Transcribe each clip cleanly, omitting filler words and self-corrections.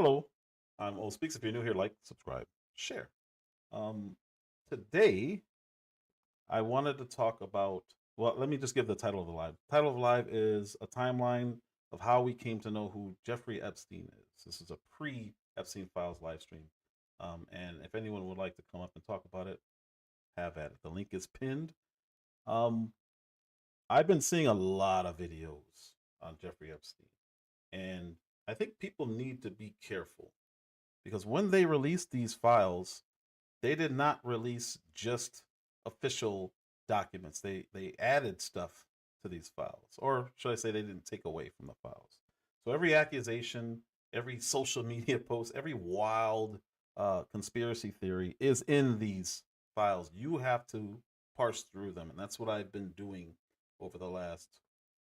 Hello, I'm Old Speaks. If you're new here, like, subscribe, share. Um, Today, I wanted to talk about, well, let me just give the title of the live. The title of the live is a timeline of how we came to know who Jeffrey Epstein is. This is a pre-Epstein Files live stream. And if anyone would like to come up and talk about it, have at it. The link is pinned. Um, I've been seeing a lot of videos on Jeffrey Epstein, and I think people need to be careful because when they release these files, they did not release just official documents. They added stuff to these files, or should I say, they didn't take away from the files. So every accusation, every social media post, every wild conspiracy theory is in these files. You have to parse through them, and that's what I've been doing over the last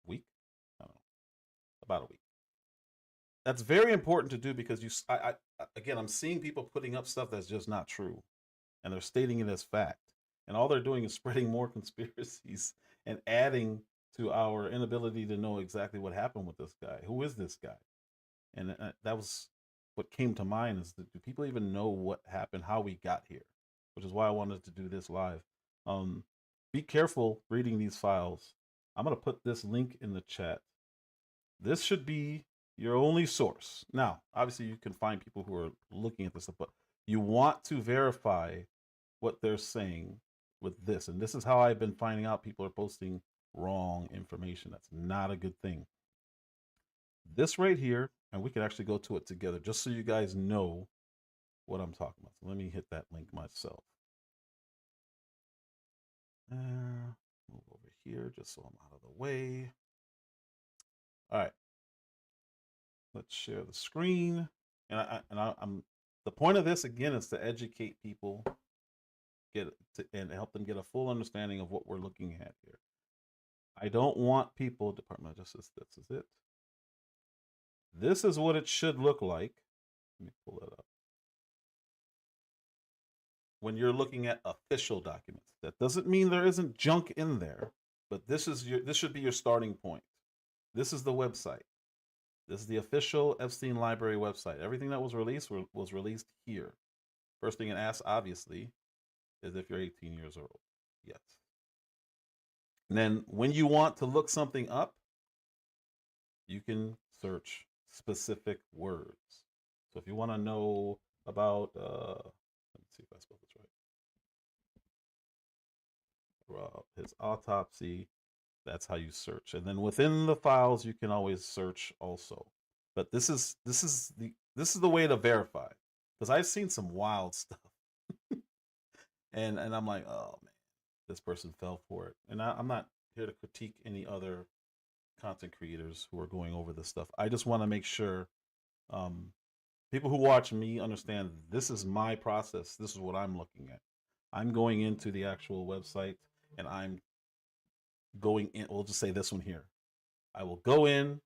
week. I don't know, about a week. That's very important to do because again, I'm seeing people putting up stuff that's just not true, and they're stating it as fact. And all they're doing is spreading more conspiracies and adding to our inability to know exactly what happened with this guy. Who is this guy? And that was what came to mind, is that do people even know what happened, how we got here? Which is why I wanted to do this live. Be careful reading these files. I'm going to put this link in the chat. This should be your only source. Now, obviously, you can find people who are looking at this stuff, but you want to verify what they're saying with this. And this is how I've been finding out people are posting wrong information. That's not a good thing. This right here, and we can actually go to it together just so you guys know what I'm talking about. So let me hit that link myself. Move over here just so I'm out of the way. All right. Let's share the screen. I'm the point of this again is to educate people, and help them get a full understanding of what we're looking at here. I don't want people, Department of Justice, this is it. This is what it should look like. Let me pull it up. When you're looking at official documents, that doesn't mean there isn't junk in there, but this should be your starting point. This is the website. This is the official Epstein Library website. Everything that was released was released here. First thing it asks, obviously, is if you're 18 years old. Yes. And then when you want to look something up, you can search specific words. So if you want to know about, let me see if I spelled this right. His autopsy, that's how you search. And then within the files, you can always search also. But this is the way to verify, because I've seen some wild stuff. and I'm like, oh man, this person fell for it. And I'm not here to critique any other content creators who are going over this stuff. I just want to make sure people who watch me understand this is my process. This is what I'm looking at. I'm going into the actual website, and I'm going in. We'll just say this one here. I will go in,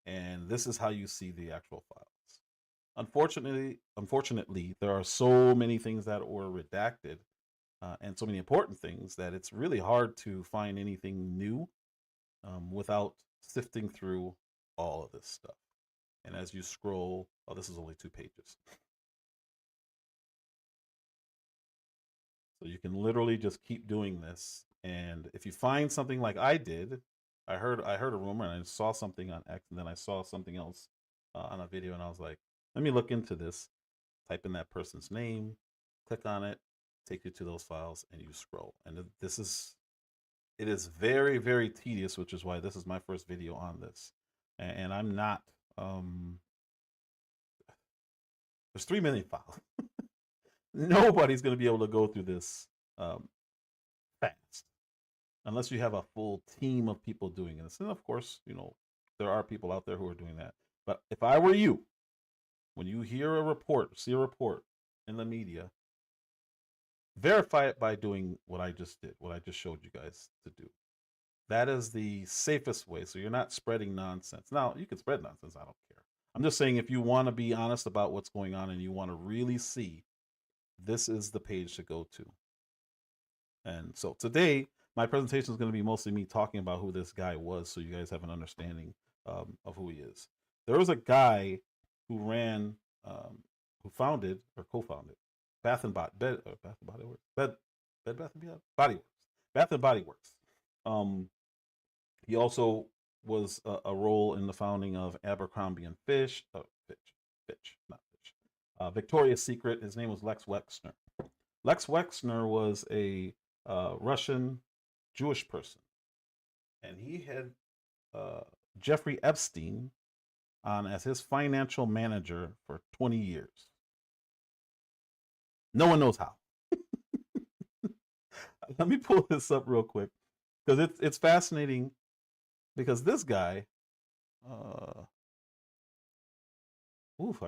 and this is how you see the actual files. Unfortunately, there are so many things that were redacted, and so many important things, that it's really hard to find anything new without sifting through all of this stuff. And as you scroll, oh, this is only 2 pages. So you can literally just keep doing this. And if you find something like I did, I heard a rumor and I saw something on X, and then I saw something else on a video, and I was like, let me look into this. Type in that person's name, click on it, take you to those files, and you scroll. And it is very, very tedious, which is why this is my first video on this. And I'm not, there's 3 million files. Nobody's going to be able to go through this fast unless you have a full team of people doing this. And of course, there are people out there who are doing that. But if I were you, when you hear a report, see a report in the media, verify it by doing what I just did, what I just showed you guys to do. That is the safest way. So you're not spreading nonsense. Now, you can spread nonsense. I don't care. I'm just saying, if you want to be honest about what's going on and you want to really see, this is the page to go to. And so today, my presentation is going to be mostly me talking about who this guy was, so you guys have an understanding of who he is. There was a guy who ran who founded or co-founded Bath and Body Bath and Body Works, Bed Bath and Body Works, Bath and Body Works. He also was a role in the founding of Abercrombie and Fitch, not Fitch. Victoria's Secret. His name was Lex Wexner. Lex Wexner was a Russian Jewish person, and he had Jeffrey Epstein on as his financial manager for 20 years. No one knows how. Let me pull this up real quick because it's fascinating. Because this guy, I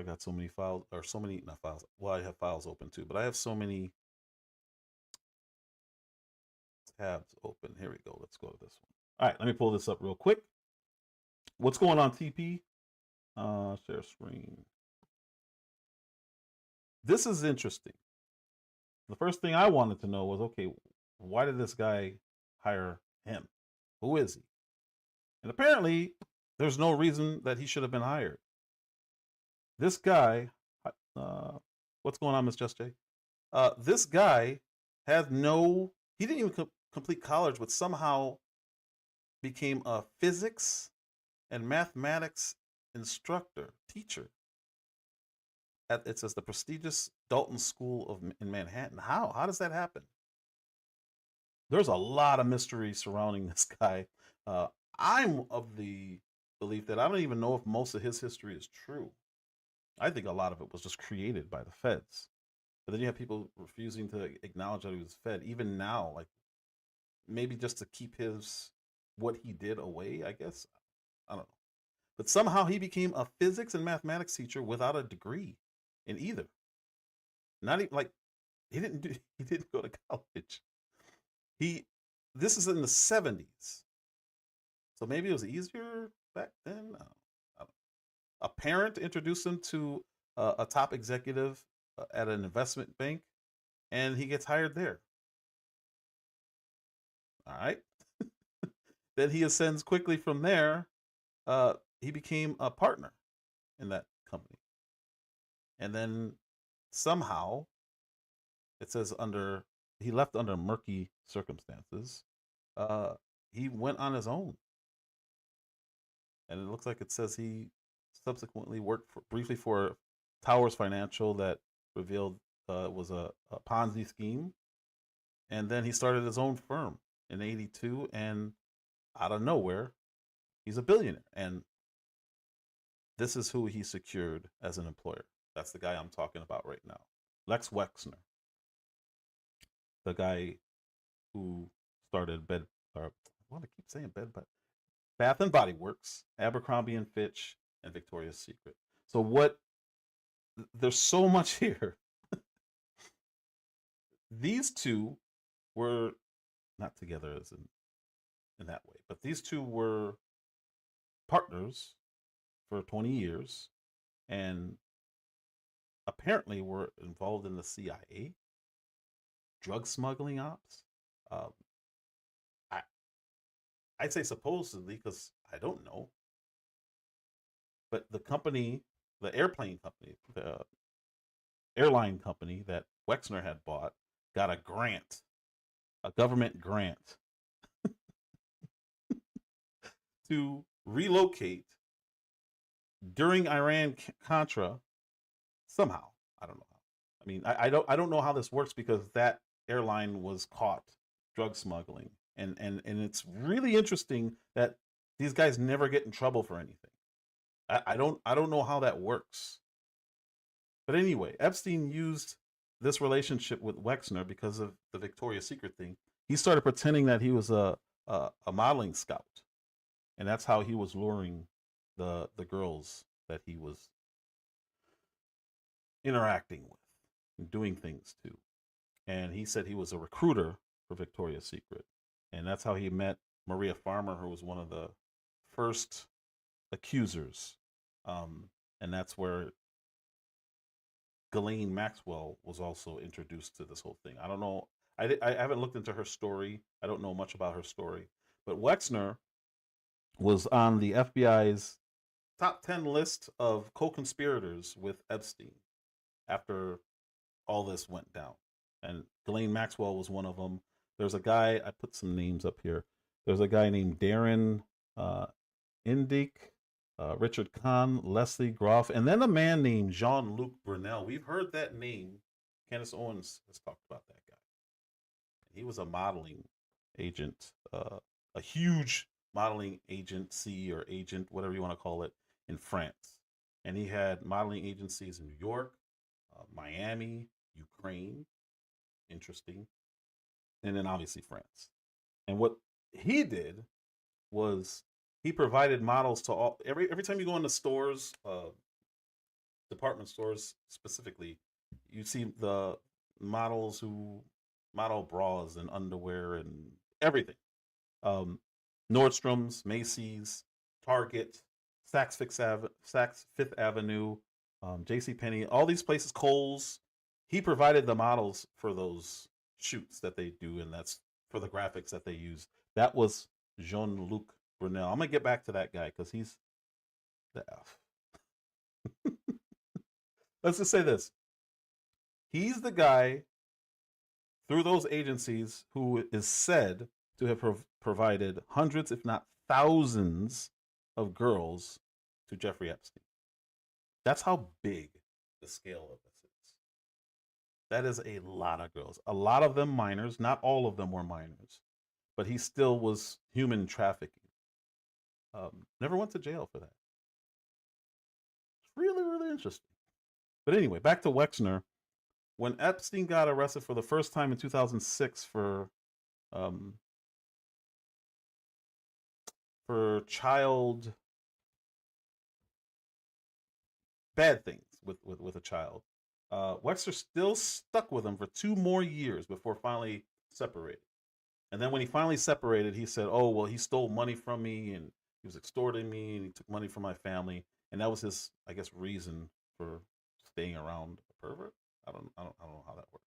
got so many files, or so many, not files. Well, I have files open too, but I have so many tabs open. Here we go. Let's go to this one. All right, let me pull this up real quick. What's going on, TP? Share screen. This is interesting. The first thing I wanted to know was, okay, why did this guy hire him? Who is he? And apparently, there's no reason that he should have been hired. This guy, what's going on, Miss Just J? This guy he didn't even complete college, but somehow became a physics and mathematics teacher. It says the prestigious Dalton School in Manhattan. How does that happen? There's a lot of mystery surrounding this guy. I'm of the belief that I don't even know if most of his history is true. I think a lot of it was just created by the feds. But then you have people refusing to acknowledge that he was fed, even now, like maybe just to keep what he did away, I guess. I don't know. But somehow he became a physics and mathematics teacher without a degree in either. Not even like he didn't go to college. This is in the 70s. So maybe it was easier back then. I don't know. A parent introduced him to a top executive at an investment bank, and he gets hired there. All right. Then he ascends quickly from there. He became a partner in that company. And then somehow, it says he left under murky circumstances. He went on his own. And it looks like it says he subsequently worked briefly for Towers Financial that revealed was a Ponzi scheme. And then he started his own firm in '82, and out of nowhere, he's a billionaire. And this is who he secured as an employer. That's the guy I'm talking about right now. Lex Wexner. The guy who started Bath and Body Works, Abercrombie and Fitch, and Victoria's Secret. So there's so much here. These two were not together as in that way, but these two were partners for 20 years and apparently were involved in the CIA, drug smuggling ops. I'd say supposedly because I don't know. But the airline company that Wexner had bought got a government grant to relocate during Iran-Contra somehow. I don't know how. I mean, I don't know how this works because that airline was caught drug smuggling. And it's really interesting that these guys never get in trouble for anything. I don't know how that works. But anyway, Epstein used this relationship with Wexner because of the Victoria's Secret thing. He started pretending that he was a modeling scout, and that's how he was luring the girls that he was interacting with and doing things to. And he said he was a recruiter for Victoria's Secret. And that's how he met Maria Farmer, who was one of the first accusers. And that's where Ghislaine Maxwell was also introduced to this whole thing. I don't know. I haven't looked into her story. I don't know much about her story. But Wexner was on the FBI's top 10 list of co-conspirators with Epstein after all this went down. And Ghislaine Maxwell was one of them. There's a guy, I put some names up here. There's a guy named Darren Indyk, Richard Kahn, Leslie Groff, and then a man named Jean-Luc Brunel. We've heard that name. Candace Owens has talked about that guy. He was a modeling agent, a huge modeling agency or agent, whatever you want to call it, in France. And he had modeling agencies in New York, Miami, Ukraine, interesting, and then obviously France. And what he did was he provided models to all, every time you go into stores, department stores specifically, you see the models who model bras and underwear and everything. Nordstrom's, Macy's, Target, Saks Fifth Avenue, JCPenney, all these places, Kohl's. He provided the models for those shoots that they do, and that's for the graphics that they use. That was Jean-Luc Brunel. I'm going to get back to that guy because he's the F. Let's just say this. He's the guy through those agencies who is said to have provided hundreds, if not thousands, of girls to Jeffrey Epstein. That's how big the scale of this is. That is a lot of girls. A lot of them minors. Not all of them were minors. But he still was human trafficking. Never went to jail for that. It's really, really interesting. But anyway, back to Wexner. When Epstein got arrested for the first time in 2006 for child bad things with a child, Wexner still stuck with him for 2 more years before finally separated. And then when he finally separated, he said, "Oh, well, he stole money from me and he was extorting me and he took money from my family." And that was his, I guess, reason for staying around a pervert. I don't know how that works.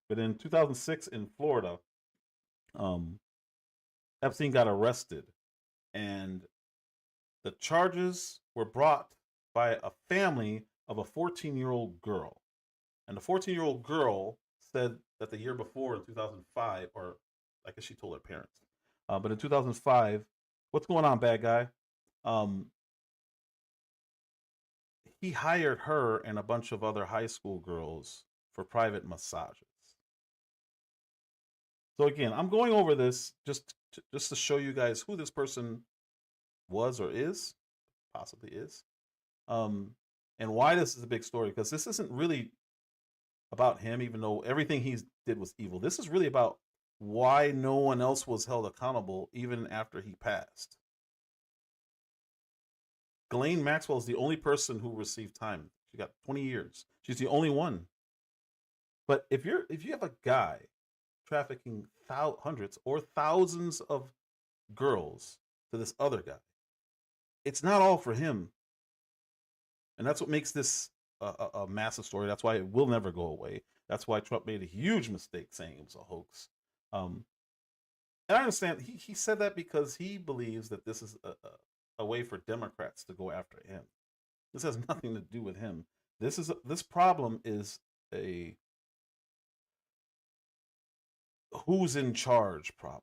But in 2006 in Florida, Epstein got arrested, and the charges were brought by a family of a 14-year-old girl. And the 14-year-old girl said that the year before, in 2005, or I guess she told her parents, but in 2005, what's going on, bad guy? He hired her and a bunch of other high school girls for private massages. So again, I'm going over this just to show you guys who this person was or is, possibly is, and why this is a big story. Because this isn't really about him, even though everything he did was evil. This is really about why no one else was held accountable even after he passed. Ghislaine Maxwell is the only person who received time. She got 20 years. She's the only one. But if you have a guy trafficking hundreds or thousands of girls to this other guy, it's not all for him. And that's what makes this a massive story. That's why it will never go away. That's why Trump made a huge mistake saying it was a hoax. And I understand he said that because he believes that this is a way for Democrats to go after him. This has nothing to do with him. This problem is a who's in charge problem.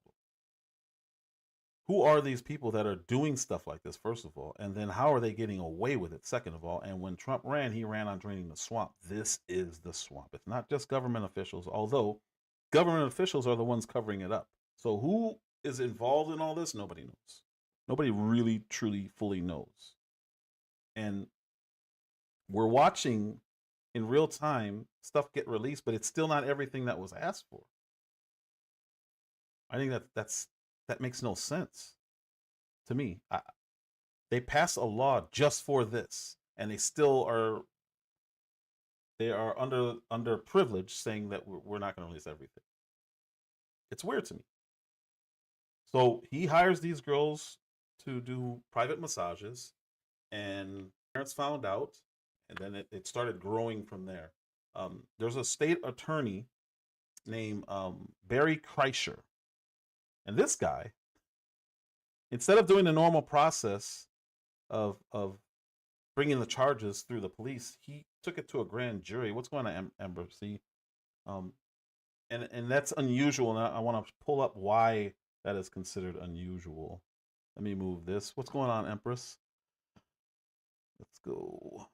Who are these people that are doing stuff like this, first of all? And then how are they getting away with it, second of all? And when Trump ran, he ran on draining the swamp. This is the swamp. It's not just government officials, although government officials are the ones covering it up. So who is involved in all this? Nobody knows. Nobody really, truly, fully knows. And we're watching in real time stuff get released, but it's still not everything that was asked for. I think that makes no sense to me. They pass a law just for this, and they still are. They are under privilege, saying that we're not going to release everything. It's weird to me. So he hires these girls to do private massages, and parents found out, and then it started growing from there. There's a state attorney named Barry Krischer. And this guy, instead of doing the normal process of bringing the charges through the police. He took it to a grand jury. What's going on, Ember? See, um, and that's unusual. And I want to pull up why that is considered unusual. Let me move this. What's going on, Empress? Let's go.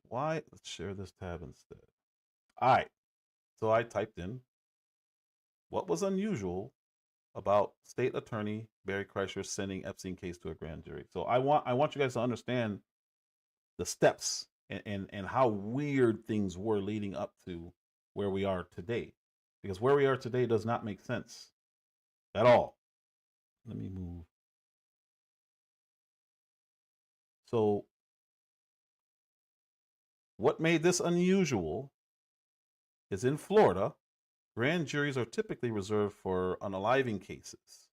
Why? Let's share this tab instead. All right. So I typed in what was unusual about State Attorney Barry Krischer sending Epstein case to a grand jury. So I want you guys to understand the steps and how weird things were leading up to where we are today. Because where we are today does not make sense at all. Let me move. So what made this unusual is in Florida, grand juries are typically reserved for unaliving cases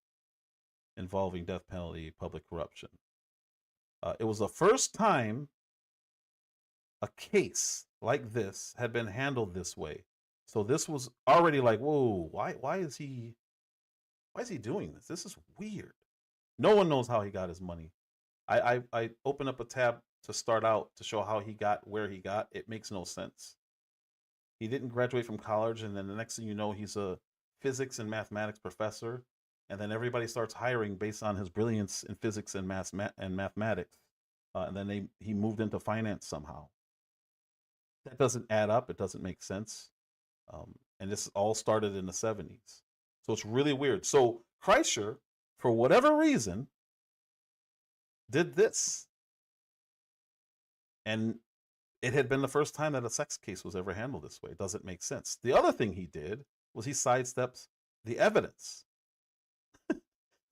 involving death penalty, public corruption. It was the first time a case like this had been handled this way. So this was already like, whoa, why is he doing this? This is weird. No one knows how he got his money. I open up a tab to start out to show how he got where he got. It makes no sense. He didn't graduate from college, and then the next thing you know, he's a physics and mathematics professor, and then everybody starts hiring based on his brilliance in physics and mathematics, and then he moved into finance somehow. That doesn't add up. It doesn't make sense. And this all started in the 70s. So it's really weird. So Krischer, for whatever reason, did this. And it had been the first time that a sex case was ever handled this way. It doesn't make sense. The other thing he did was he sidesteps the evidence.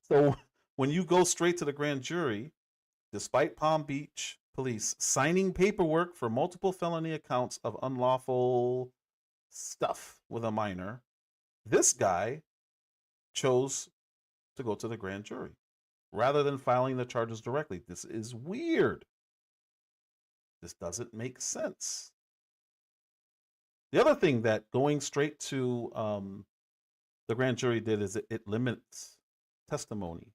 So when you go straight to the grand jury, despite Palm Beach police signing paperwork for multiple felony accounts of unlawful stuff with a minor, this guy chose to go to the grand jury rather than filing the charges directly. This is weird. This doesn't make sense. The other thing that going straight to the grand jury did is it limits testimony.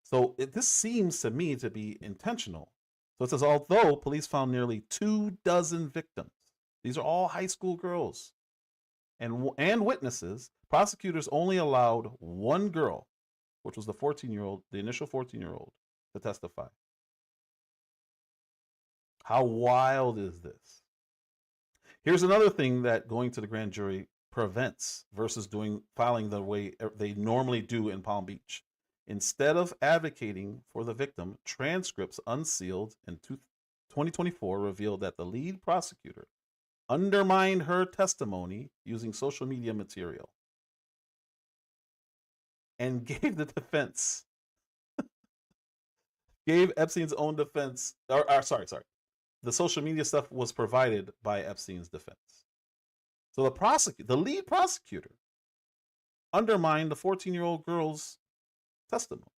So this seems to me to be intentional. So it says, although police found nearly 24 victims, these are all high school girls, and witnesses, prosecutors only allowed one girl, which was the initial 14-year-old, to testify. How wild is this? Here's another thing that going to the grand jury prevents versus filing the way they normally do in Palm Beach. Instead of advocating for the victim, transcripts unsealed in 2024 revealed that the lead prosecutor undermined her testimony using social media material and gave the defense, gave Epstein's own defense, sorry. The social media stuff was provided by Epstein's defense. So the lead prosecutor undermined the 14-year-old girl's testimony.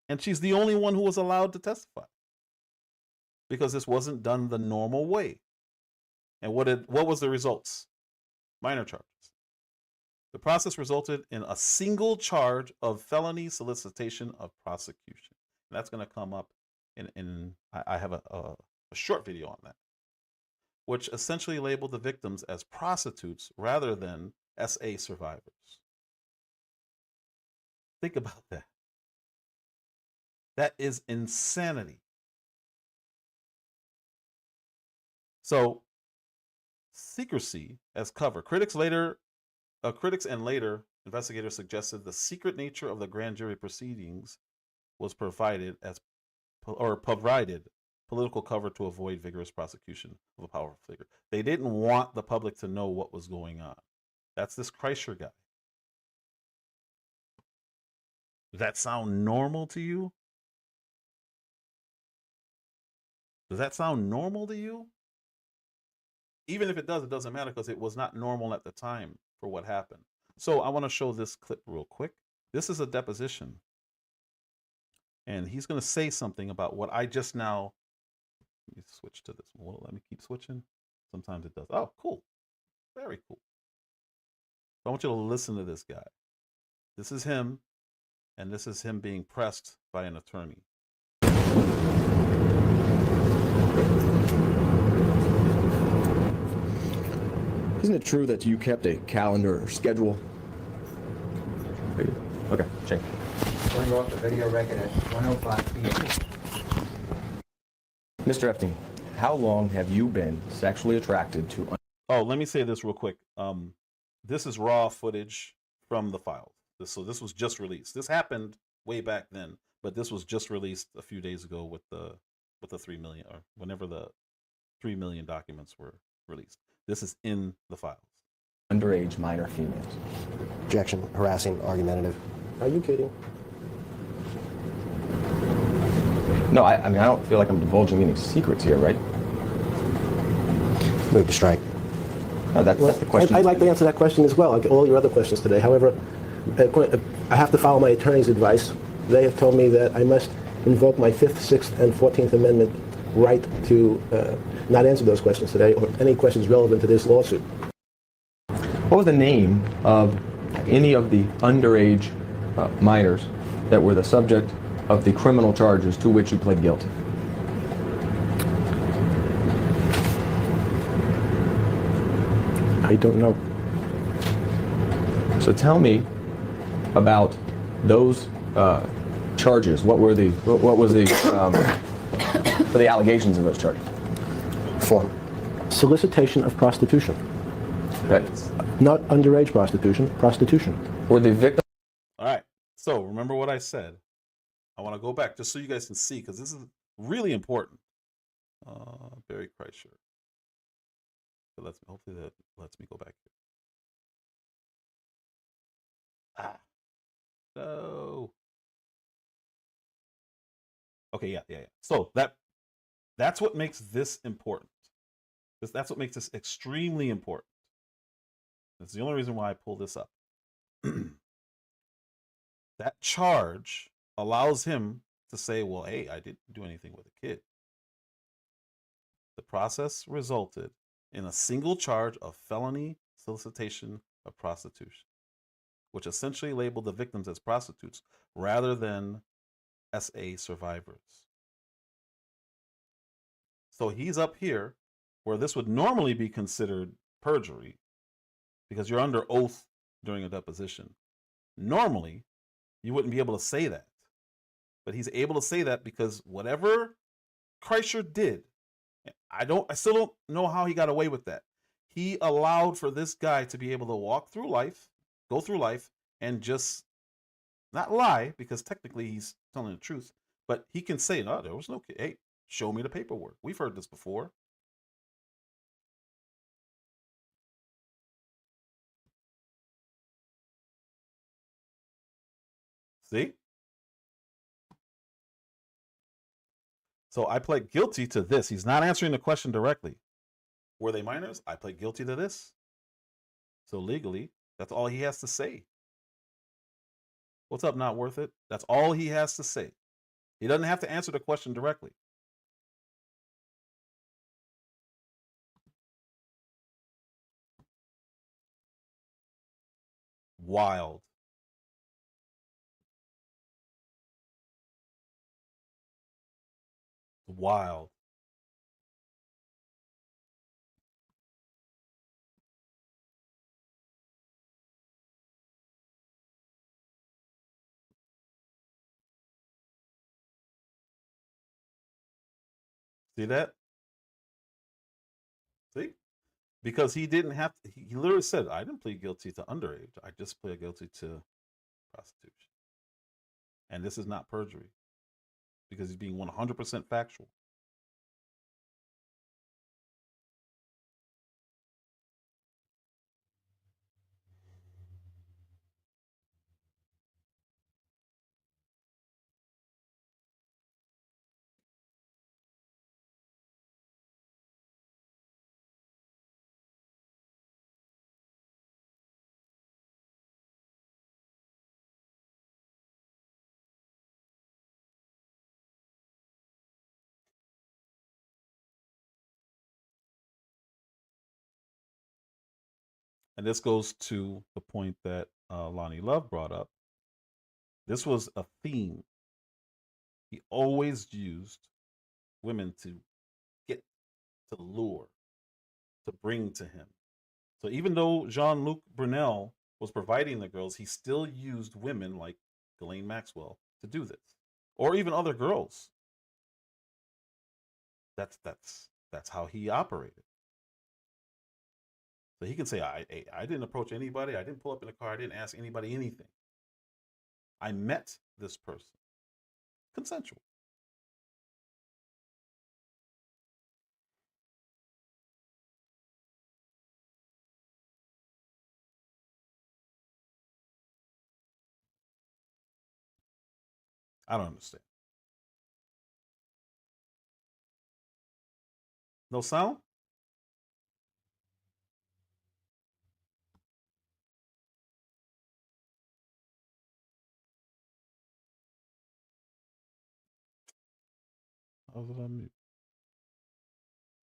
And she's the only one who was allowed to testify because this wasn't done the normal way. And what was the results? Minor charges. The process resulted in a single charge of felony solicitation of prosecution. And that's going to come up I have a short video on that, which essentially labeled the victims as prostitutes rather than SA survivors. Think about that. That is insanity. So, secrecy as cover. Critics and later investigators suggested the secret nature of the grand jury proceedings was provided political cover to avoid vigorous prosecution of a powerful figure. They didn't want the public to know what was going on. That's this Krischer guy. Does that sound normal to you? Does that sound normal to you? Even if it does, it doesn't matter because it was not normal at the time for what happened. So I want to show this clip real quick. This is a deposition. And he's going to say something about what I just now. Let me switch to this one. Let me keep switching. Sometimes it does. Oh, cool. Very cool. I want you to listen to this guy. This is him, and this is him being pressed by an attorney. Isn't it true that you kept a calendar or schedule? Okay, check. Turn off the video record at 1:05 p.m. Mr. Epstein, how long have you been sexually attracted to... Oh, let me say this real quick. This is raw footage from the files. So this was just released. This happened way back then, but this was just released a few days ago with the 3 million, or whenever the 3 million documents were released. This is in the files. Underage minor females. Objection, harassing, argumentative. Are you kidding? No, I mean, I don't feel like I'm divulging any secrets here, right? Move to strike. No, that's the question. I'd like to answer that question as well, like all your other questions today. However, I have to follow my attorney's advice. They have told me that I must invoke my 5th, 6th, and 14th Amendment right to not answer those questions today, or any questions relevant to this lawsuit. What was the name of any of the underage minors that were the subject of the criminal charges to which you pled guilty? I don't know. So tell me about those charges. What was the for the allegations of those charges? Form. Solicitation of prostitution. That's Not underage prostitution, prostitution. were the victim. All right. So remember what I said. I want to go back just so you guys can see, because this is really important. Barry Krischer. Hopefully that lets me go back here. No. Okay, yeah. So that's what makes this important. That's what makes this extremely important. That's the only reason why I pull this up. That charge allows him to say, well, hey, I didn't do anything with a kid. The process resulted in a single charge of felony solicitation of prostitution, which essentially labeled the victims as prostitutes rather than SA survivors. So he's up here where this would normally be considered perjury because you're under oath during a deposition. Normally, you wouldn't be able to say that. But he's able to say that because whatever Krischer did, I still don't know how he got away with that. He allowed for this guy to be able to go through life, and just not lie, because technically he's telling the truth, but he can say, no, there was no kid. Hey, show me the paperwork. We've heard this before. See? So I pled guilty to this. He's not answering the question directly. Were they minors? I pled guilty to this. So legally, that's all he has to say. What's up, not worth it? That's all he has to say. He doesn't have to answer the question directly. Wild. Wild. See that? See? Because he didn't have to, he literally said, I didn't plead guilty to underage. I just plead guilty to prostitution. And this is not perjury because he's being 100% factual. And this goes to the point that Lonnie Love brought up. This was a theme. He always used women to get, to lure, to bring to him. So even though Jean-Luc Brunel was providing the girls, he still used women like Ghislaine Maxwell to do this, or even other girls. That's how he operated. So he can say, I didn't approach anybody. I didn't pull up in a car. I didn't ask anybody anything. I met this person. Consensual. I don't understand. No sound? How was it on mute?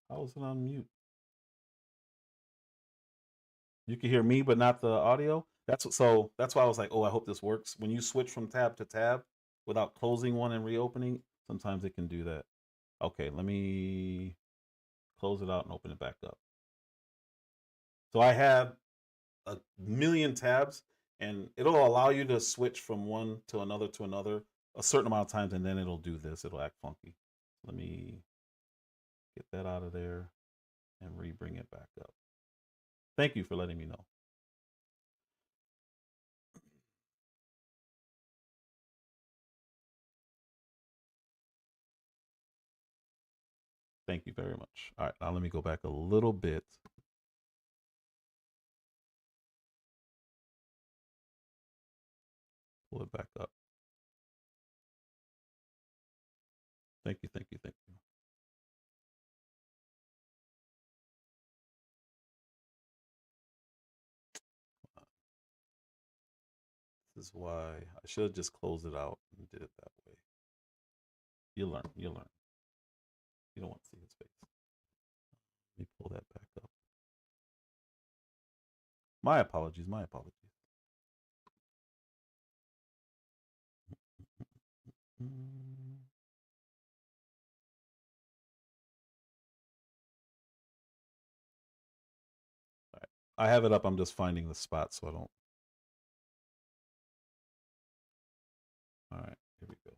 How was it on mute? You can hear me, but not the audio. That's why I was like, oh, I hope this works. When you switch from tab to tab without closing one and reopening, sometimes it can do that. Okay, let me close it out and open it back up. So I have a million tabs, and it'll allow you to switch from one to another a certain amount of times, and then it'll do this. It'll act funky. Let me get that out of there and re-bring it back up. Thank you for letting me know. Thank you very much. All right, now let me go back a little bit. Pull it back up. Thank you, thank you, thank you. This is why I should have just closed it out and did it that way. You learn, you learn. You don't want to see his face. Let me pull that back up. My apologies, my apologies. All right. I have it up. I'm just finding the spot so I don't. All right, here we go.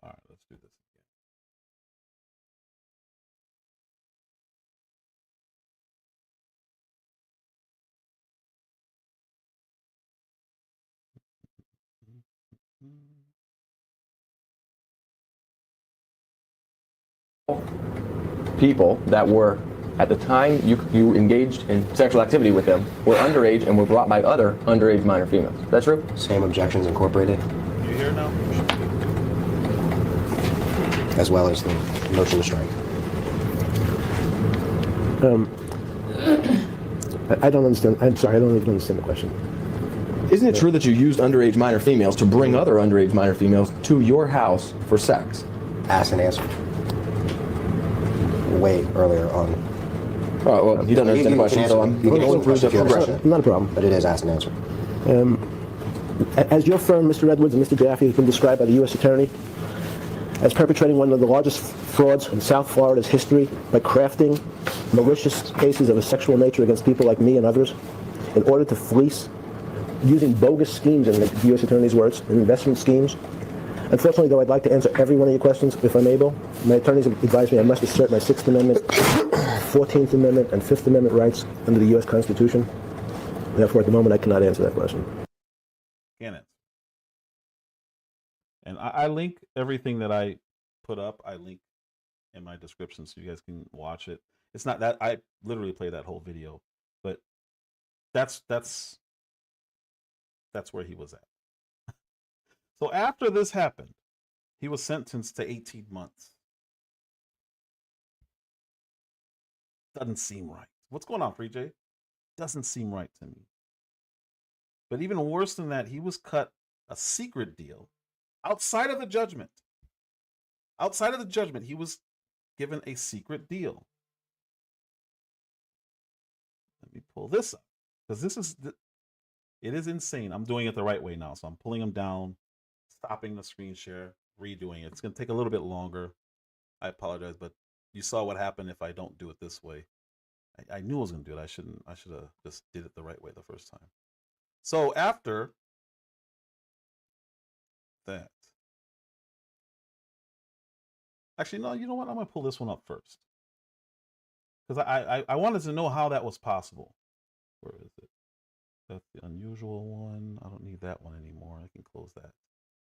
All right, let's do this again. People that were, at the time you engaged in sexual activity with them, were underage and were brought by other underage minor females. Is that true? Same objections incorporated, You hear now? as well as the motion to strike. I don't understand. I'm sorry, I don't even understand the question. Isn't it true that you used underage minor females to bring other underage minor females to your house for sex? Asked and answered. Way earlier on. Oh, well, he doesn't understand the question, so I'm going through the progression. Not a problem. But it is asked and answered. As your firm, Mr. Edwards and Mr. Jaffe, has been described by the U.S. Attorney as perpetrating one of the largest frauds in South Florida's history by crafting malicious cases of a sexual nature against people like me and others in order to fleece, using bogus schemes, in the U.S. Attorney's words, investment schemes. Unfortunately, though, I'd like to answer every one of your questions if I'm able. My attorneys have advised me I must assert my 6th Amendment, 14th Amendment, and 5th Amendment rights under the U.S. Constitution. Therefore, at the moment, I cannot answer that question. Can't answer. And I link everything that I put up. I link in my description so you guys can watch it. It's not that I literally play that whole video, but that's where he was at. So after this happened, he was sentenced to 18 months. Doesn't seem right. What's going on, Free J? Doesn't seem right to me. But even worse than that, he was cut a secret deal outside of the judgment. Outside of the judgment, he was given a secret deal. Let me pull this up, because it is insane. I'm doing it the right way now, so I'm pulling them down stopping the screen share, redoing it. It's going to take a little bit longer. I apologize, but you saw what happened if I don't do it this way. I knew I was going to do it. I should have just did it the right way the first time. So after that, actually, no, you know what? I'm going to pull this one up first. Because I wanted to know how that was possible. Where is it? That's the unusual one. I don't need that one anymore. I can close that.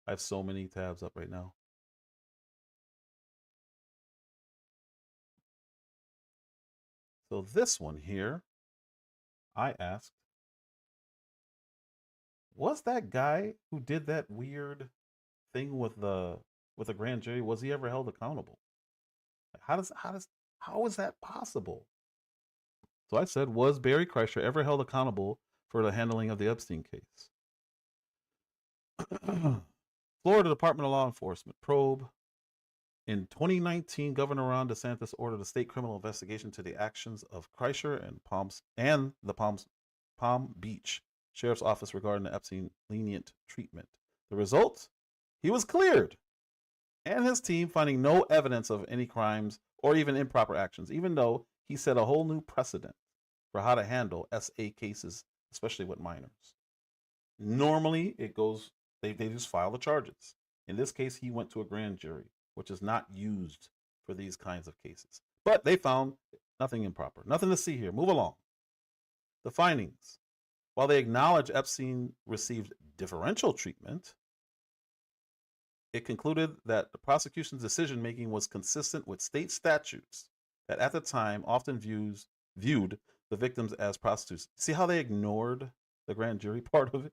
I have so many tabs up right now. So this one here, I asked, was that guy who did that weird thing with the grand jury, was he ever held accountable? How is that possible? So I said, was Barry Krischer ever held accountable for the handling of the Epstein case? Florida Department of Law Enforcement probe. In 2019, Governor Ron DeSantis ordered a state criminal investigation to the actions of Krischer and the Palm Beach Sheriff's Office regarding the Epstein lenient treatment. The result? He was cleared, and his team finding no evidence of any crimes or even improper actions, even though he set a whole new precedent for how to handle SA cases, especially with minors. Normally, it goes, they just file the charges. In this case, he went to a grand jury, which is not used for these kinds of cases. But they found nothing improper. Nothing to see here. Move along. The findings. While they acknowledge Epstein received differential treatment, it concluded that the prosecution's decision-making was consistent with state statutes that at the time often viewed the victims as prostitutes. See how they ignored the grand jury part of it?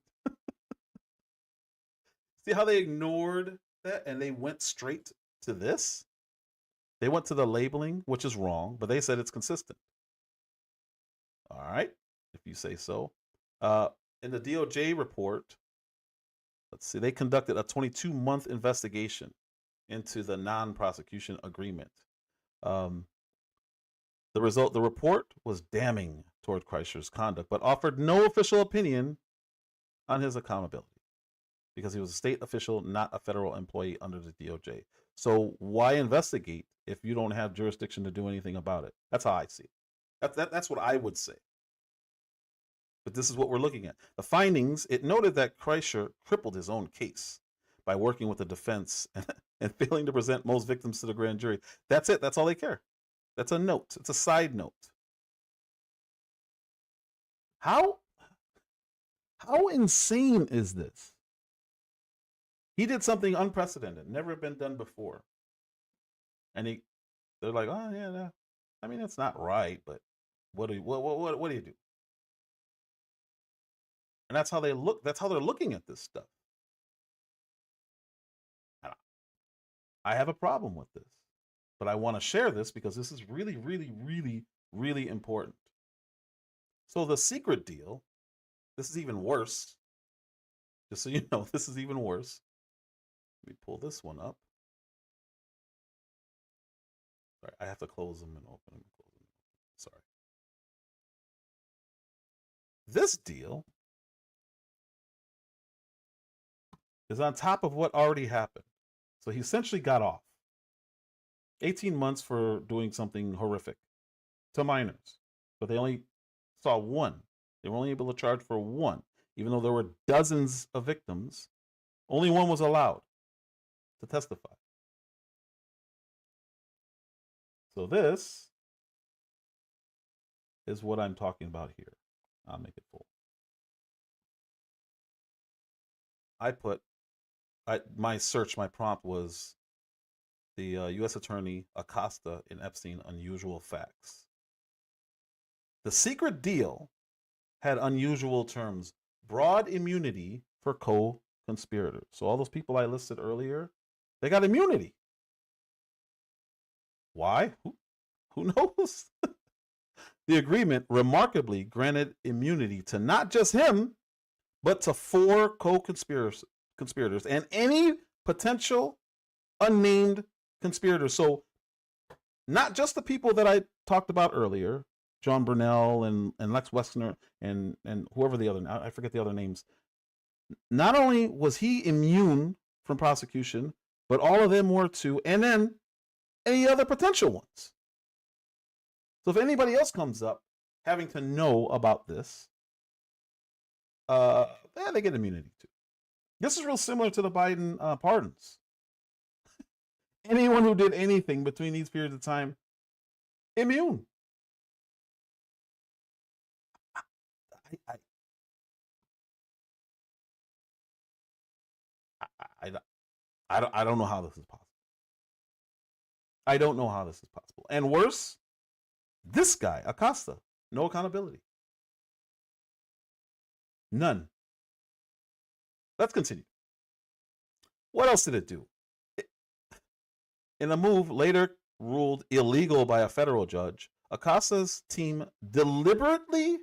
See how they ignored that and they went straight to this? They went to the labeling, which is wrong, but they said it's consistent. All right, if you say so. In the DOJ report, let's see, they conducted a 22-month investigation into the non-prosecution agreement. The report was damning toward Krischer's conduct, but offered no official opinion on his accountability because he was a state official, not a federal employee under the DOJ. So why investigate if you don't have jurisdiction to do anything about it? That's how I see it. That's what I would say. But this is what we're looking at. The findings, it noted that Krischer crippled his own case by working with the defense and failing to present most victims to the grand jury. That's it. That's all they care. That's a note. It's a side note. How insane is this? He did something unprecedented, never been done before. And they're like, oh yeah, I mean, it's not right, but what do you do? And that's how they look. That's how they're looking at this stuff. I have a problem with this, but I want to share this because this is really, really, really, really important. So the secret deal, this is even worse. Just so you know, this is even worse. Let me pull this one up. Sorry, I have to close them and open them. Sorry. This deal is on top of what already happened. So he essentially got off. 18 months for doing something horrific to minors. But they only saw one. They were only able to charge for one. Even though there were dozens of victims, only one was allowed to testify. So this is what I'm talking about here. I'll make it full. My prompt was the U.S. Attorney Acosta in Epstein Unusual Facts. The secret deal had unusual terms, broad immunity for co-conspirators. So all those people I listed earlier, they got immunity. Why? Who knows? The agreement remarkably granted immunity to not just him, but to 4 co-conspirators and any potential unnamed conspirators. So not just the people that I talked about earlier, John Burnell and Lex Wexner and whoever the other, I forget the other names. Not only was he immune from prosecution, but all of them were too, and then any other potential ones. So if anybody else comes up having to know about this, they get immunity too. This is real similar to the Biden pardons. Anyone who did anything between these periods of time, immune. I don't know how this is possible. I don't know how this is possible. And worse, this guy, Acosta, no accountability. None. Let's continue. What else did it do? In a move later ruled illegal by a federal judge, Acosta's team deliberately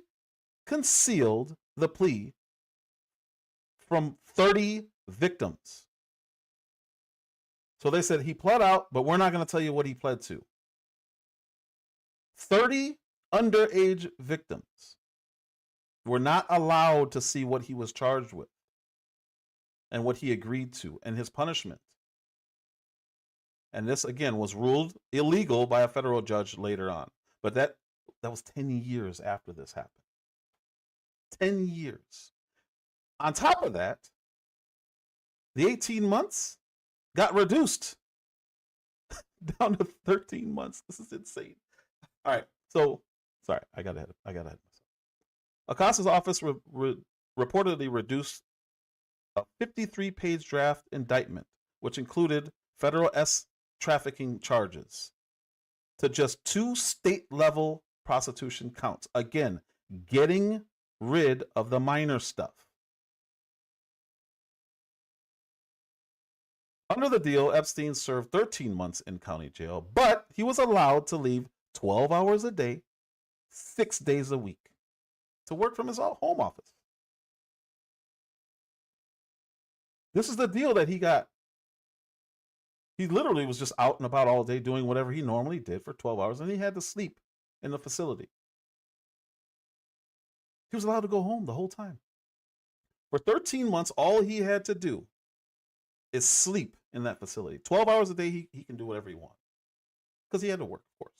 concealed the plea from 30 victims. So they said he pled out, but we're not going to tell you what he pled to. 30 underage victims were not allowed to see what he was charged with and what he agreed to and his punishment. And this, again, was ruled illegal by a federal judge later on. But that was 10 years after this happened. 10 years. On top of that, the 18 months got reduced down to 13 months. This is insane. All right. So, sorry, I got ahead of myself. Acosta's office reportedly reduced a 53-page draft indictment, which included federal trafficking charges, to just 2 state-level prostitution counts. Again, getting rid of the minor stuff. Under the deal, Epstein served 13 months in county jail, but he was allowed to leave 12 hours a day, 6 days a week, to work from his home office. This is the deal that he got. He literally was just out and about all day doing whatever he normally did for 12 hours, and he had to sleep in the facility. He was allowed to go home the whole time. For 13 months, all he had to do is sleep in that facility. 12 hours a day, he can do whatever he wants. Because he had to work, of course.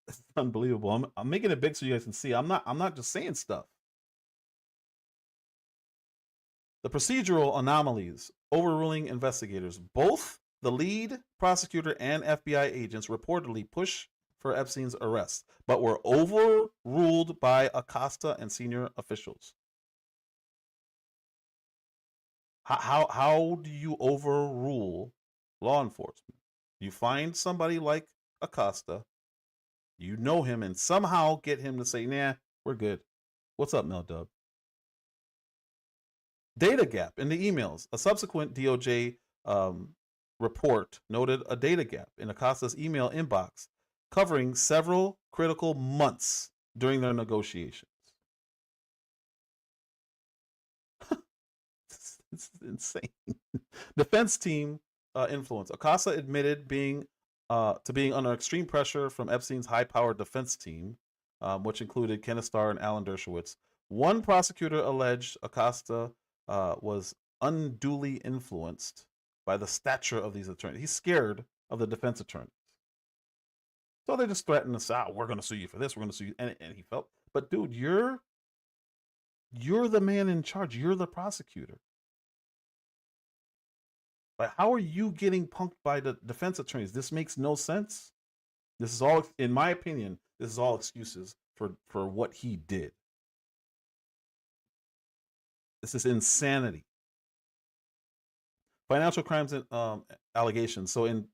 It's unbelievable. I'm making it big so you guys can see. I'm not just saying stuff. The procedural anomalies overruling investigators. Both the lead prosecutor and FBI agents reportedly pushed for Epstein's arrest, but were overruled by Acosta and senior officials. How do you overrule law enforcement? You find somebody like Acosta, you know him, and somehow get him to say, nah, we're good. What's up, Mel Dub? Data gap in the emails. A subsequent DOJ report noted a data gap in Acosta's email inbox covering several critical months during their negotiations. It's insane. Defense team influence. Acosta admitted to being under extreme pressure from Epstein's high-powered defense team, which included Kenneth Starr and Alan Dershowitz. One prosecutor alleged Acosta was unduly influenced by the stature of these attorneys. He's scared of the defense attorneys. So they just threatened to say, we're going to sue you for this, we're going to sue you. And he felt, but dude, you're the man in charge. You're the prosecutor. But how are you getting punked by the defense attorneys? This makes no sense. This is all, in my opinion, this is all excuses for what he did. This is insanity. Financial crimes and allegations. So in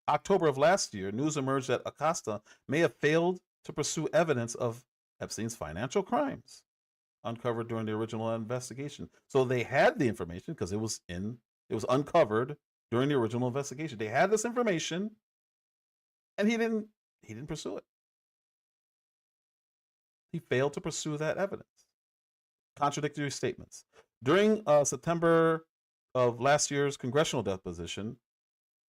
October of last year, news emerged that Acosta may have failed to pursue evidence of Epstein's financial crimes uncovered during the original investigation. So they had the information because it was uncovered during the original investigation. They had this information, and he didn't pursue it. He failed to pursue that evidence. Contradictory statements. During September of last year's congressional deposition,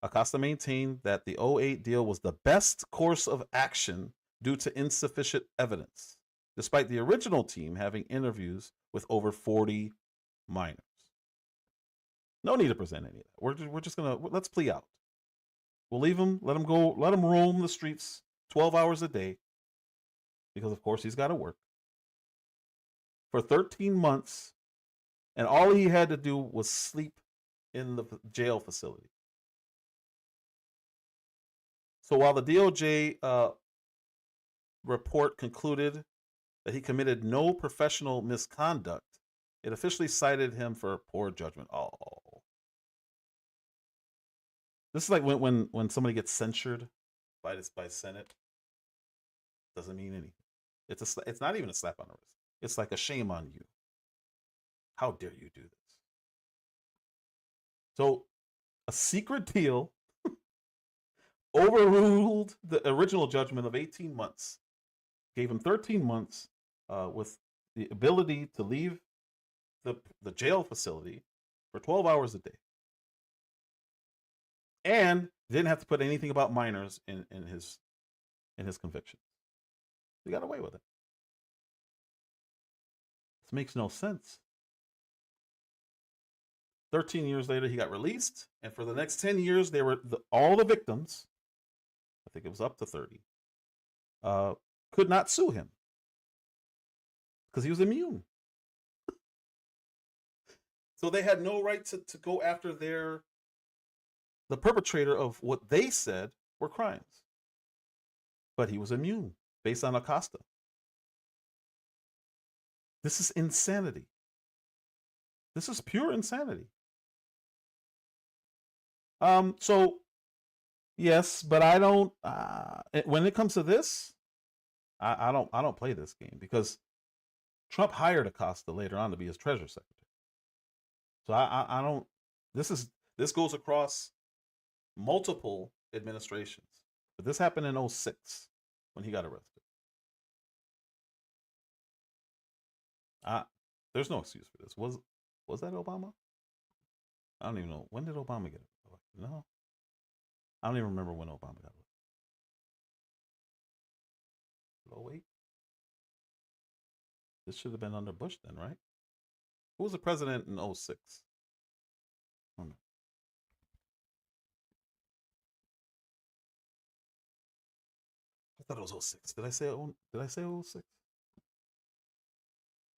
Acosta maintained that the 2008 deal was the best course of action due to insufficient evidence, despite the original team having interviews with over 40 minors. No need to present any of that. We're just gonna let's plea out. We'll leave him, let him go, let him roam the streets 12 hours a day, because of course he's got to work, for 13 months, and all he had to do was sleep in the jail facility. So while the DOJ report concluded that he committed no professional misconduct, it officially cited him for poor judgment. Oh, this is like when somebody gets censured by Senate. Doesn't mean anything. It's not even a slap on the wrist. It's like a shame on you. How dare you do this? So a secret deal overruled the original judgment of 18 months, gave him 13 months with the ability to leave the jail facility for 12 hours a day, and didn't have to put anything about minors in his conviction. He got away with it. This makes no sense. 13 years later, he got released, and for the next 10 years, they were all the victims, I think it was up to 30, could not sue him because he was immune. So they had no right to go after the perpetrator of what they said were crimes. But he was immune based on Acosta. This is insanity. This is pure insanity. So yes, but I don't. When it comes to this, I don't play this game, because Trump hired Acosta later on to be his Treasury Secretary. So I don't. This goes across multiple administrations, but this happened in 2006 when he got arrested. There's no excuse for this. Was that Obama? I don't even know. When did Obama get elected? No, I don't even remember when Obama got elected. 2008. This should have been under Bush then, right? Who was the president in 2006? I thought it was 2006. Did I say 2006?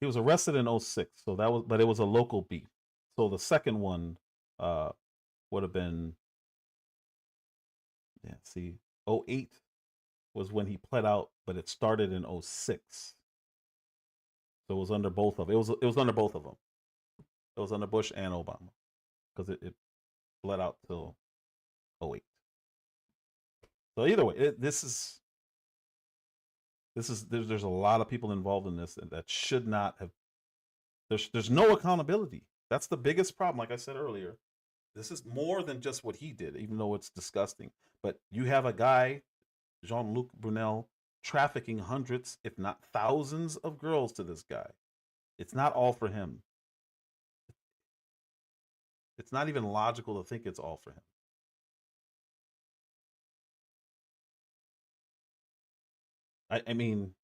He was arrested in 2006, so that was, but it was a local beat. So the second one would have been, yeah, see, 2008 was when he pled out, but it started in 2006. So it was under both of it. It was under both of them. It was under Bush and Obama, because it bled out till 2008. So either way, there's a lot of people involved in this, and that should not have. There's no accountability. That's the biggest problem. Like I said earlier, this is more than just what he did, even though it's disgusting. But you have a guy, Jean-Luc Brunel, trafficking hundreds, if not thousands, of girls to this guy. It's not all for him. It's not even logical to think it's all for him. I mean,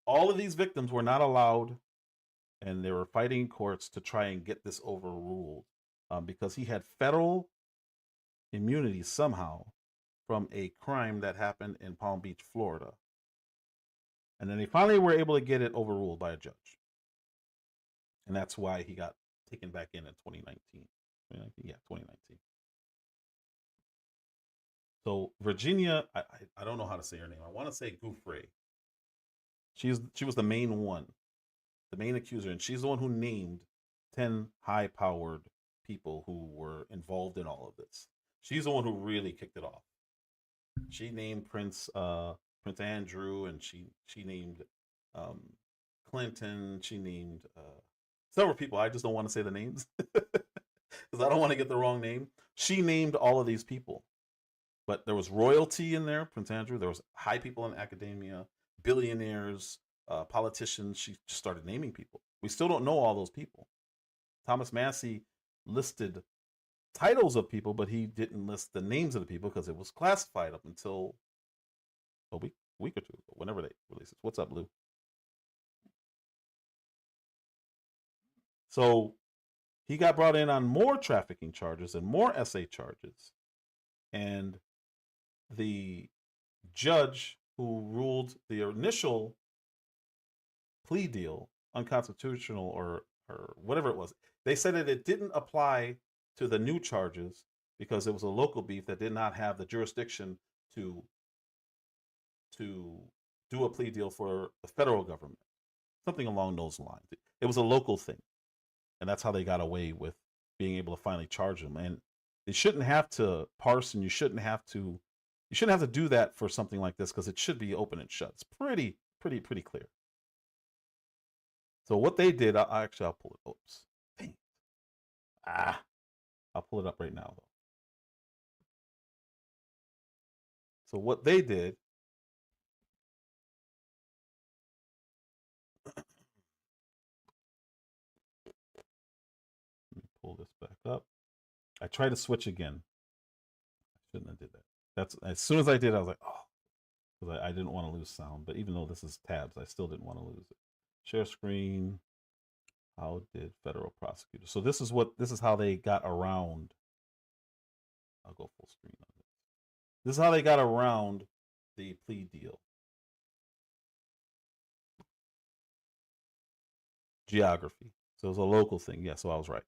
all of these victims were not allowed, and they were fighting in courts to try and get this overruled, because he had federal immunity somehow from a crime that happened in Palm Beach, Florida. And then they finally were able to get it overruled by a judge. And that's why he got taken back in 2019. 2019. So Virginia, I don't know how to say her name. I want to say Gouffre. She was the main one, the main accuser, and she's the one who named 10 high-powered people who were involved in all of this. She's the one who really kicked it off. She named Prince Andrew, and she named Clinton. She named several people. I just don't want to say the names because I don't want to get the wrong name. She named all of these people. But there was royalty in there, Prince Andrew. There was high people in academia, billionaires, politicians. She just started naming people. We still don't know all those people. Thomas Massie listed titles of people, but he didn't list the names of the people because it was classified up until a week or two, whenever they release it. What's up, Lou? So he got brought in on more trafficking charges and more SA charges. And the judge who ruled the initial plea deal unconstitutional or whatever it was, they said that it didn't apply to the new charges because it was a local beef that did not have the jurisdiction to do a plea deal for the federal government, something along those lines. It was a local thing, and that's how they got away with being able to finally charge him. And they shouldn't have to parse, and you shouldn't have to do that for something like this, because it should be open and shut. It's pretty clear. So what they did, I'll pull it. Oops, dang. I'll pull it up right now though. So what they did, let me pull this back up. I tried to switch again. I shouldn't have did that. That's as soon as I did, I was like, oh, because I didn't want to lose sound. But even though this is tabs, I still didn't want to lose it. Share screen. How did federal prosecutors? So this is how they got around. I'll go full screen on this. This is how they got around the plea deal. Geography. So it was a local thing. Yeah, so I was right.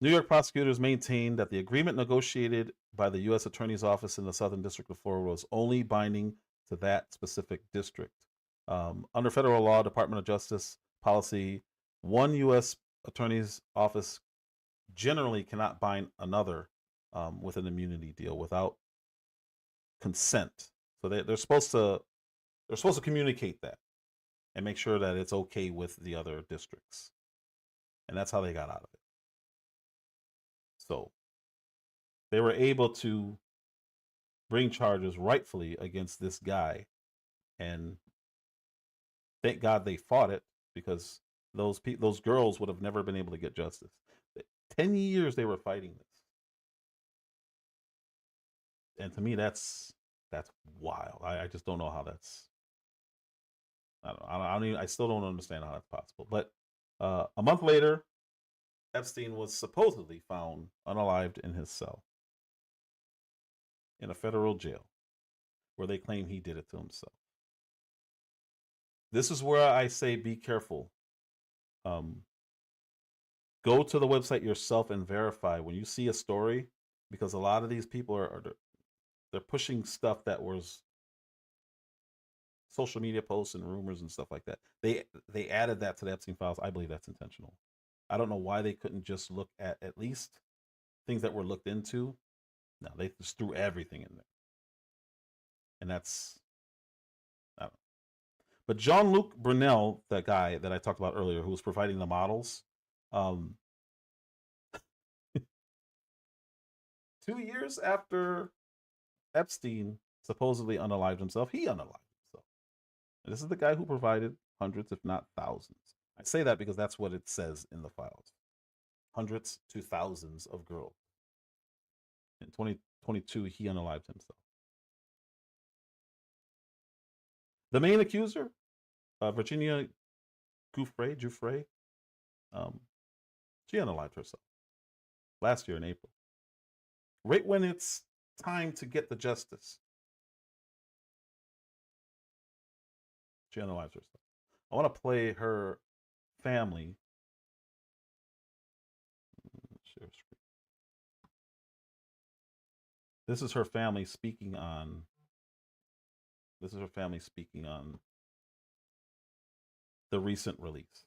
New York prosecutors maintained that the agreement negotiated by the U.S. Attorney's Office in the Southern District of Florida was only binding to that specific district. Under federal law, Department of Justice policy, one U.S. Attorney's Office generally cannot bind another with an immunity deal without consent. So they're supposed to communicate that and make sure that it's okay with the other districts. And that's how they got out of it. So they were able to bring charges rightfully against this guy, and thank God they fought it, because those girls would have never been able to get justice. 10 years they were fighting this. And to me, that's wild. I just don't know how that's. I still don't understand how that's possible. But a month later, Epstein was supposedly found unalived in his cell in a federal jail, where they claim he did it to himself. This is where I say be careful. Go to the website yourself and verify when you see a story, because a lot of these people they're pushing stuff that was social media posts and rumors and stuff like that. They added that to the Epstein Files. I believe that's intentional. I don't know why they couldn't just look at least things that were looked into. No, they just threw everything in there. And that's, I don't know. But Jean-Luc Brunel, that guy that I talked about earlier, who was providing the models, 2 years after Epstein supposedly unalived himself, he unalived himself. And this is the guy who provided hundreds, if not thousands. I say that because that's what it says in the files. Hundreds to thousands of girls. In 2022, he unalived himself. The main accuser, Virginia Giuffre, she unalived herself last year in April. Right when it's time to get the justice, she unalived herself. I want to play her family. Share screen. This is her family speaking on. This is her family speaking on the recent release.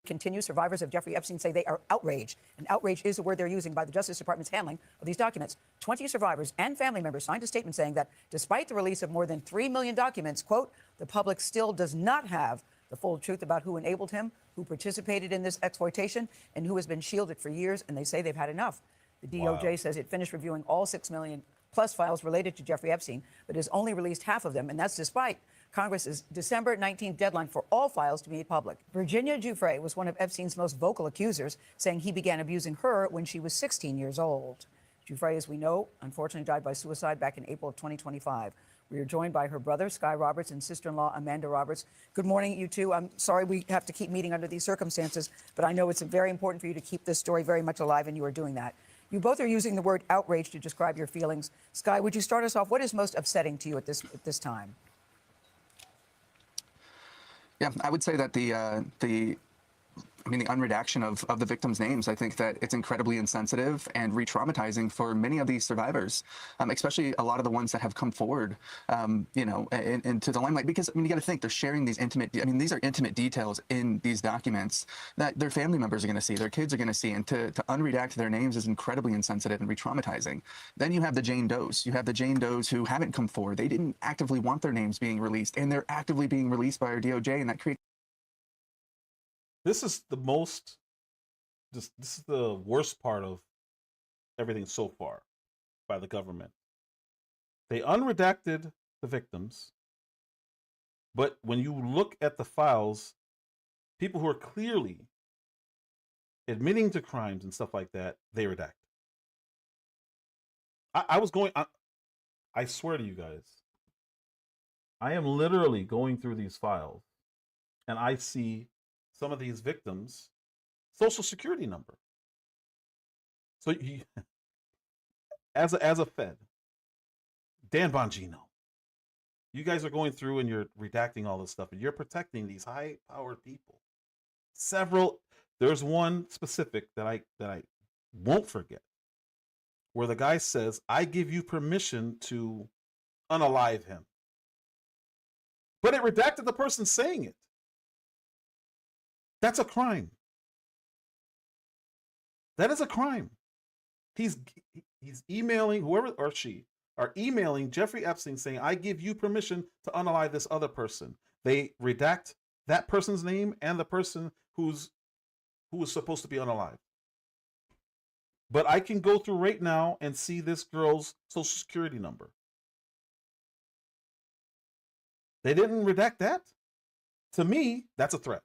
Continue. Survivors of Jeffrey Epstein say they are outraged, and outrage is the word they're using by the Justice Department's handling of these documents. 20 survivors and family members signed a statement saying that despite the release of more than 3 million documents, quote, the public still does not have the full truth about who enabled him, who participated in this exploitation, and who has been shielded for years, and they say they've had enough. The DOJ says it finished reviewing all 6 million plus files related to Jeffrey Epstein, but has only released half of them, and that's despite Congress's December 19th deadline for all files to be made public. Virginia Giuffre was one of Epstein's most vocal accusers, saying he began abusing her when she was 16 years old. Jeffrey, as we know, unfortunately died by suicide back in April of 2025. We are joined by her brother, Sky Roberts, and sister-in-law, Amanda Roberts. Good morning, you two. I'm sorry we have to keep meeting under these circumstances, but I know it's very important for you to keep this story very much alive, and you are doing that. You both are using the word outrage to describe your feelings. Sky, would you start us off? What is most upsetting to you at this time? Yeah, I would say that the unredaction of the victims' names, I think that it's incredibly insensitive and re-traumatizing for many of these survivors, especially a lot of the ones that have come forward, into the limelight. Because, you got to think, they're sharing these these are intimate details in these documents that their family members are going to see, their kids are going to see, and to unredact their names is incredibly insensitive and re-traumatizing. Then you have the Jane Does. You have the Jane Does who haven't come forward. They didn't actively want their names being released, and they're actively being released by our DOJ, and that creates... This is the most, this is the worst part of everything so far by the government. They unredacted the victims, but when you look at the files, people who are clearly admitting to crimes and stuff like that, they redact. I swear to you guys, I am literally going through these files and I see some of these victims' social security number. So you, as a Fed, Dan Bongino, you guys are going through and you're redacting all this stuff and you're protecting these high-powered people. There's one specific that I won't forget, where the guy says, "I give you permission to unalive him." But it redacted the person saying it. That's a crime. That is a crime. He's emailing, whoever or she are emailing Jeffrey Epstein saying, "I give you permission to unalive this other person." They redact that person's name and the person who was supposed to be unalived. But I can go through right now and see this girl's social security number. They didn't redact that. To me, that's a threat.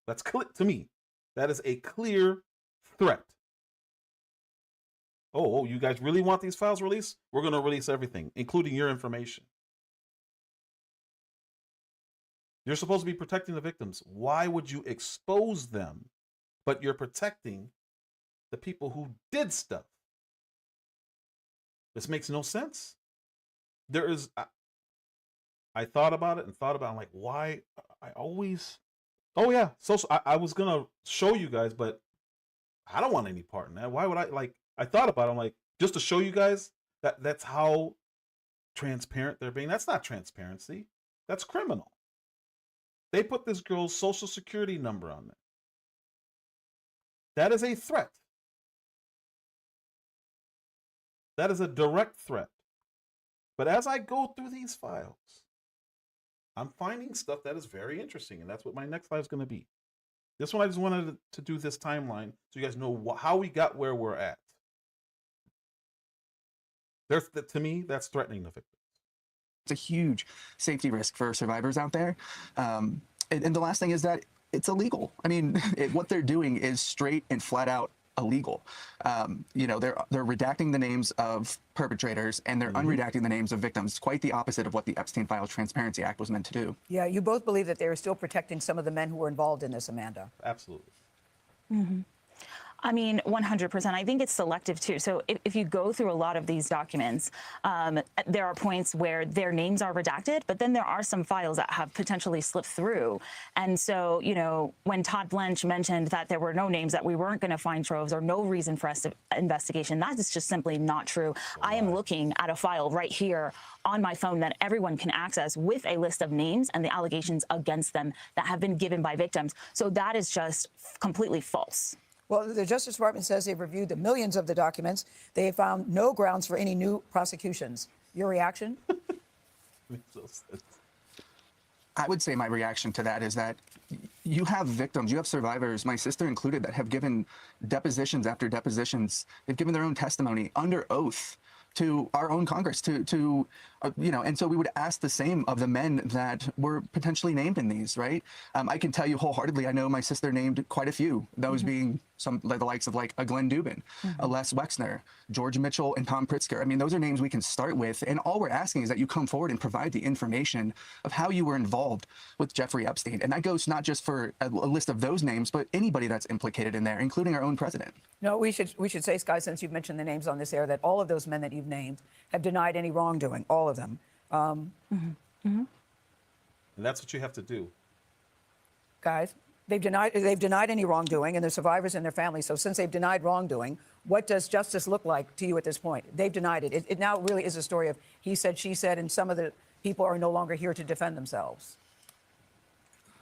That's clear to me. That is a clear threat. Oh, you guys really want these files released? We're going to release everything, including your information. You're supposed to be protecting the victims. Why would you expose them, but you're protecting the people who did stuff? This makes no sense. I thought about it and thought about it. I'm like, why? I always... Oh yeah, I was gonna show you guys, but I don't want any part in that. Why would I? I thought about it. I'm like, just to show you guys that's how transparent they're being. That's not transparency. That's criminal. They put this girl's social security number on there. That is a threat. That is a direct threat. But as I go through these files, I'm finding stuff that is very interesting, and that's what my next live is going to be. This one, I just wanted to do this timeline so you guys know how we got where we're at. To me, that's threatening the victim. It's a huge safety risk for survivors out there. And the last thing is that it's illegal. What they're doing is straight and flat out illegal. They're redacting the names of perpetrators and they're unredacting the names of victims. It's quite the opposite of what the Epstein File Transparency Act was meant to do. Yeah, you both believe that they are still protecting some of the men who were involved in this, Amanda. Absolutely. 100%. I think it's selective too. So if you go through a lot of these documents, there are points where their names are redacted, but then there are some files that have potentially slipped through. And so, when Todd Blanche mentioned that there were no names, that we weren't going to find troves or no reason for us to investigation, that is just simply not true. I am looking at a file right here on my phone that everyone can access with a list of names and the allegations against them that have been given by victims. So that is just completely false. Well, the Justice Department says they've reviewed the millions of the documents. They have found no grounds for any new prosecutions. Your reaction? I would say my reaction to that is that you have victims, you have survivors, my sister included, that have given depositions after depositions. They've given their own testimony under oath to our own Congress, to You know, and so we would ask the same of the men that were potentially named in these, right? I can tell you wholeheartedly, I know my sister named quite a few, those being some like the likes of like a Glenn Dubin, a Les Wexner, George Mitchell, and Tom Pritzker. I mean, those are names we can start with, and all we're asking is that you come forward and provide the information of how you were involved with Jeffrey Epstein. And that goes not just for a list of those names, but anybody that's implicated in there, including our own president. No, we should say, Sky, since you've mentioned the names on this air, that all of those men that you've named have denied any wrongdoing, all of them. And that's what you have to do. Guys, they've denied any wrongdoing, and the survivors and their families. So since they've denied wrongdoing, what does justice look like to you at this point? They've denied it. It now really is a story of he said, she said, and some of the people are no longer here to defend themselves.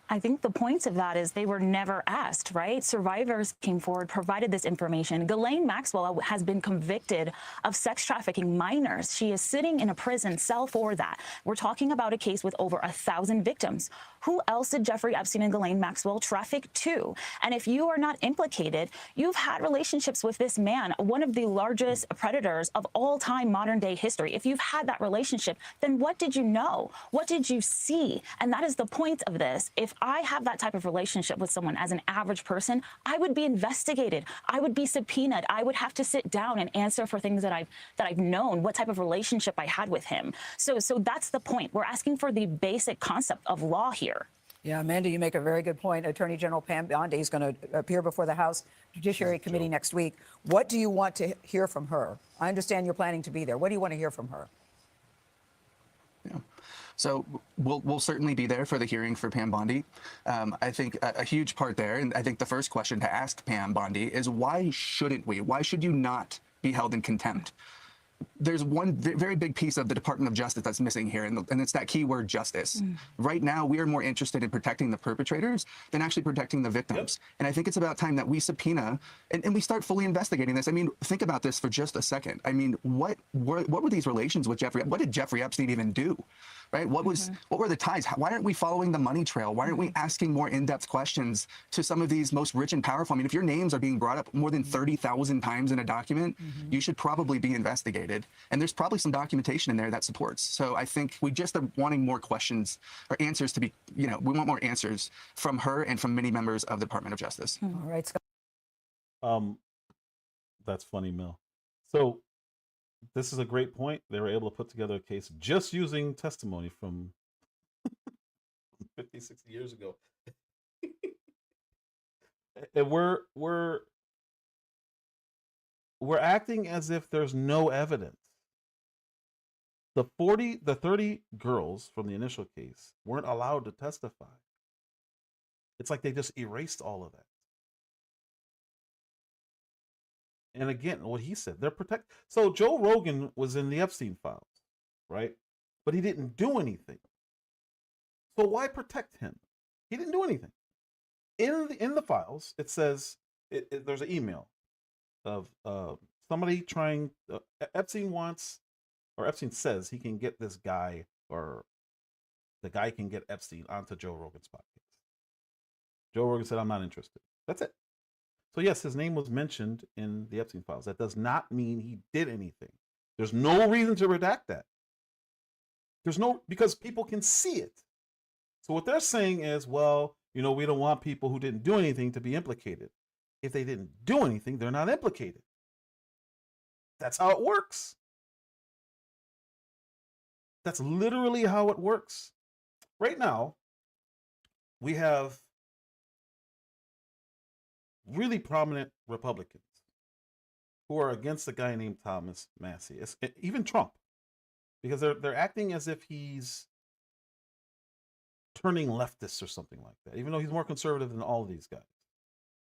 I think the point of that is they were never asked, right? Survivors came forward, provided this information. Ghislaine Maxwell has been convicted of sex trafficking minors. She is sitting in a prison cell for that. We're talking about a case with over 1,000 victims. Who else did Jeffrey Epstein and Ghislaine Maxwell traffic to? And if you are not implicated, you've had relationships with this man, one of the largest predators of all time modern day history. If you've had that relationship, then what did you know? What did you see? And that is the point of this. If I have that type of relationship with someone as an average person, I would be investigated. I would be subpoenaed. I would have to sit down and answer for things that I've known, what type of relationship I had with him. So that's the point. We're asking for the basic concept of law here. Yeah, Amanda, you make a very good point. Attorney General Pam Bondi is going to appear before the House Judiciary Committee next week. What do you want to hear from her? I understand you're planning to be there. What do you want to hear from her? Yeah. So we'll certainly be there for the hearing for Pam Bondi. I think a huge part there, and I think the first question to ask Pam Bondi is why shouldn't we? Why should you not be held in contempt? There's one very big piece of the Department of Justice that's missing here, and it's that key word justice. Right now, we are more interested in protecting the perpetrators than actually protecting the victims. Yep. And I think it's about time that we subpoena and we start fully investigating this. I mean, think about this for just a second. I mean, what were these relations with Jeffrey? What did Jeffrey Epstein even do? Right? What were the ties? Why aren't we following the money trail? Why aren't we asking more in-depth questions to some of these most rich and powerful? I mean, if your names are being brought up more than 30,000 times in a document, you should probably be investigated. And there's probably some documentation in there that supports. So I think we just are wanting more questions or answers to be, we want more answers from her and from many members of the Department of Justice. All right, Scott. That's funny, Mel. So this is a great point. They were able to put together a case just using testimony from 50, 60 years ago. And we're acting as if there's no evidence. The 30 girls from the initial case weren't allowed to testify. It's like they just erased all of that. And again, what he said, they're protect. So Joe Rogan was in the Epstein Files, right? But he didn't do anything. So why protect him? He didn't do anything. In the files, it says there's an email of somebody trying. Epstein says he can get this guy, or the guy can get Epstein onto Joe Rogan's podcast. Joe Rogan said, "I'm not interested." That's it. So yes, his name was mentioned in the Epstein Files. That does not mean he did anything. There's no reason to redact that. Because people can see it. So what they're saying is, well, we don't want people who didn't do anything to be implicated. If they didn't do anything, they're not implicated. That's how it works. That's literally how it works. Right now, we have really prominent Republicans who are against a guy named Thomas Massie, even Trump, because they're acting as if he's turning leftist or something like that, even though he's more conservative than all of these guys.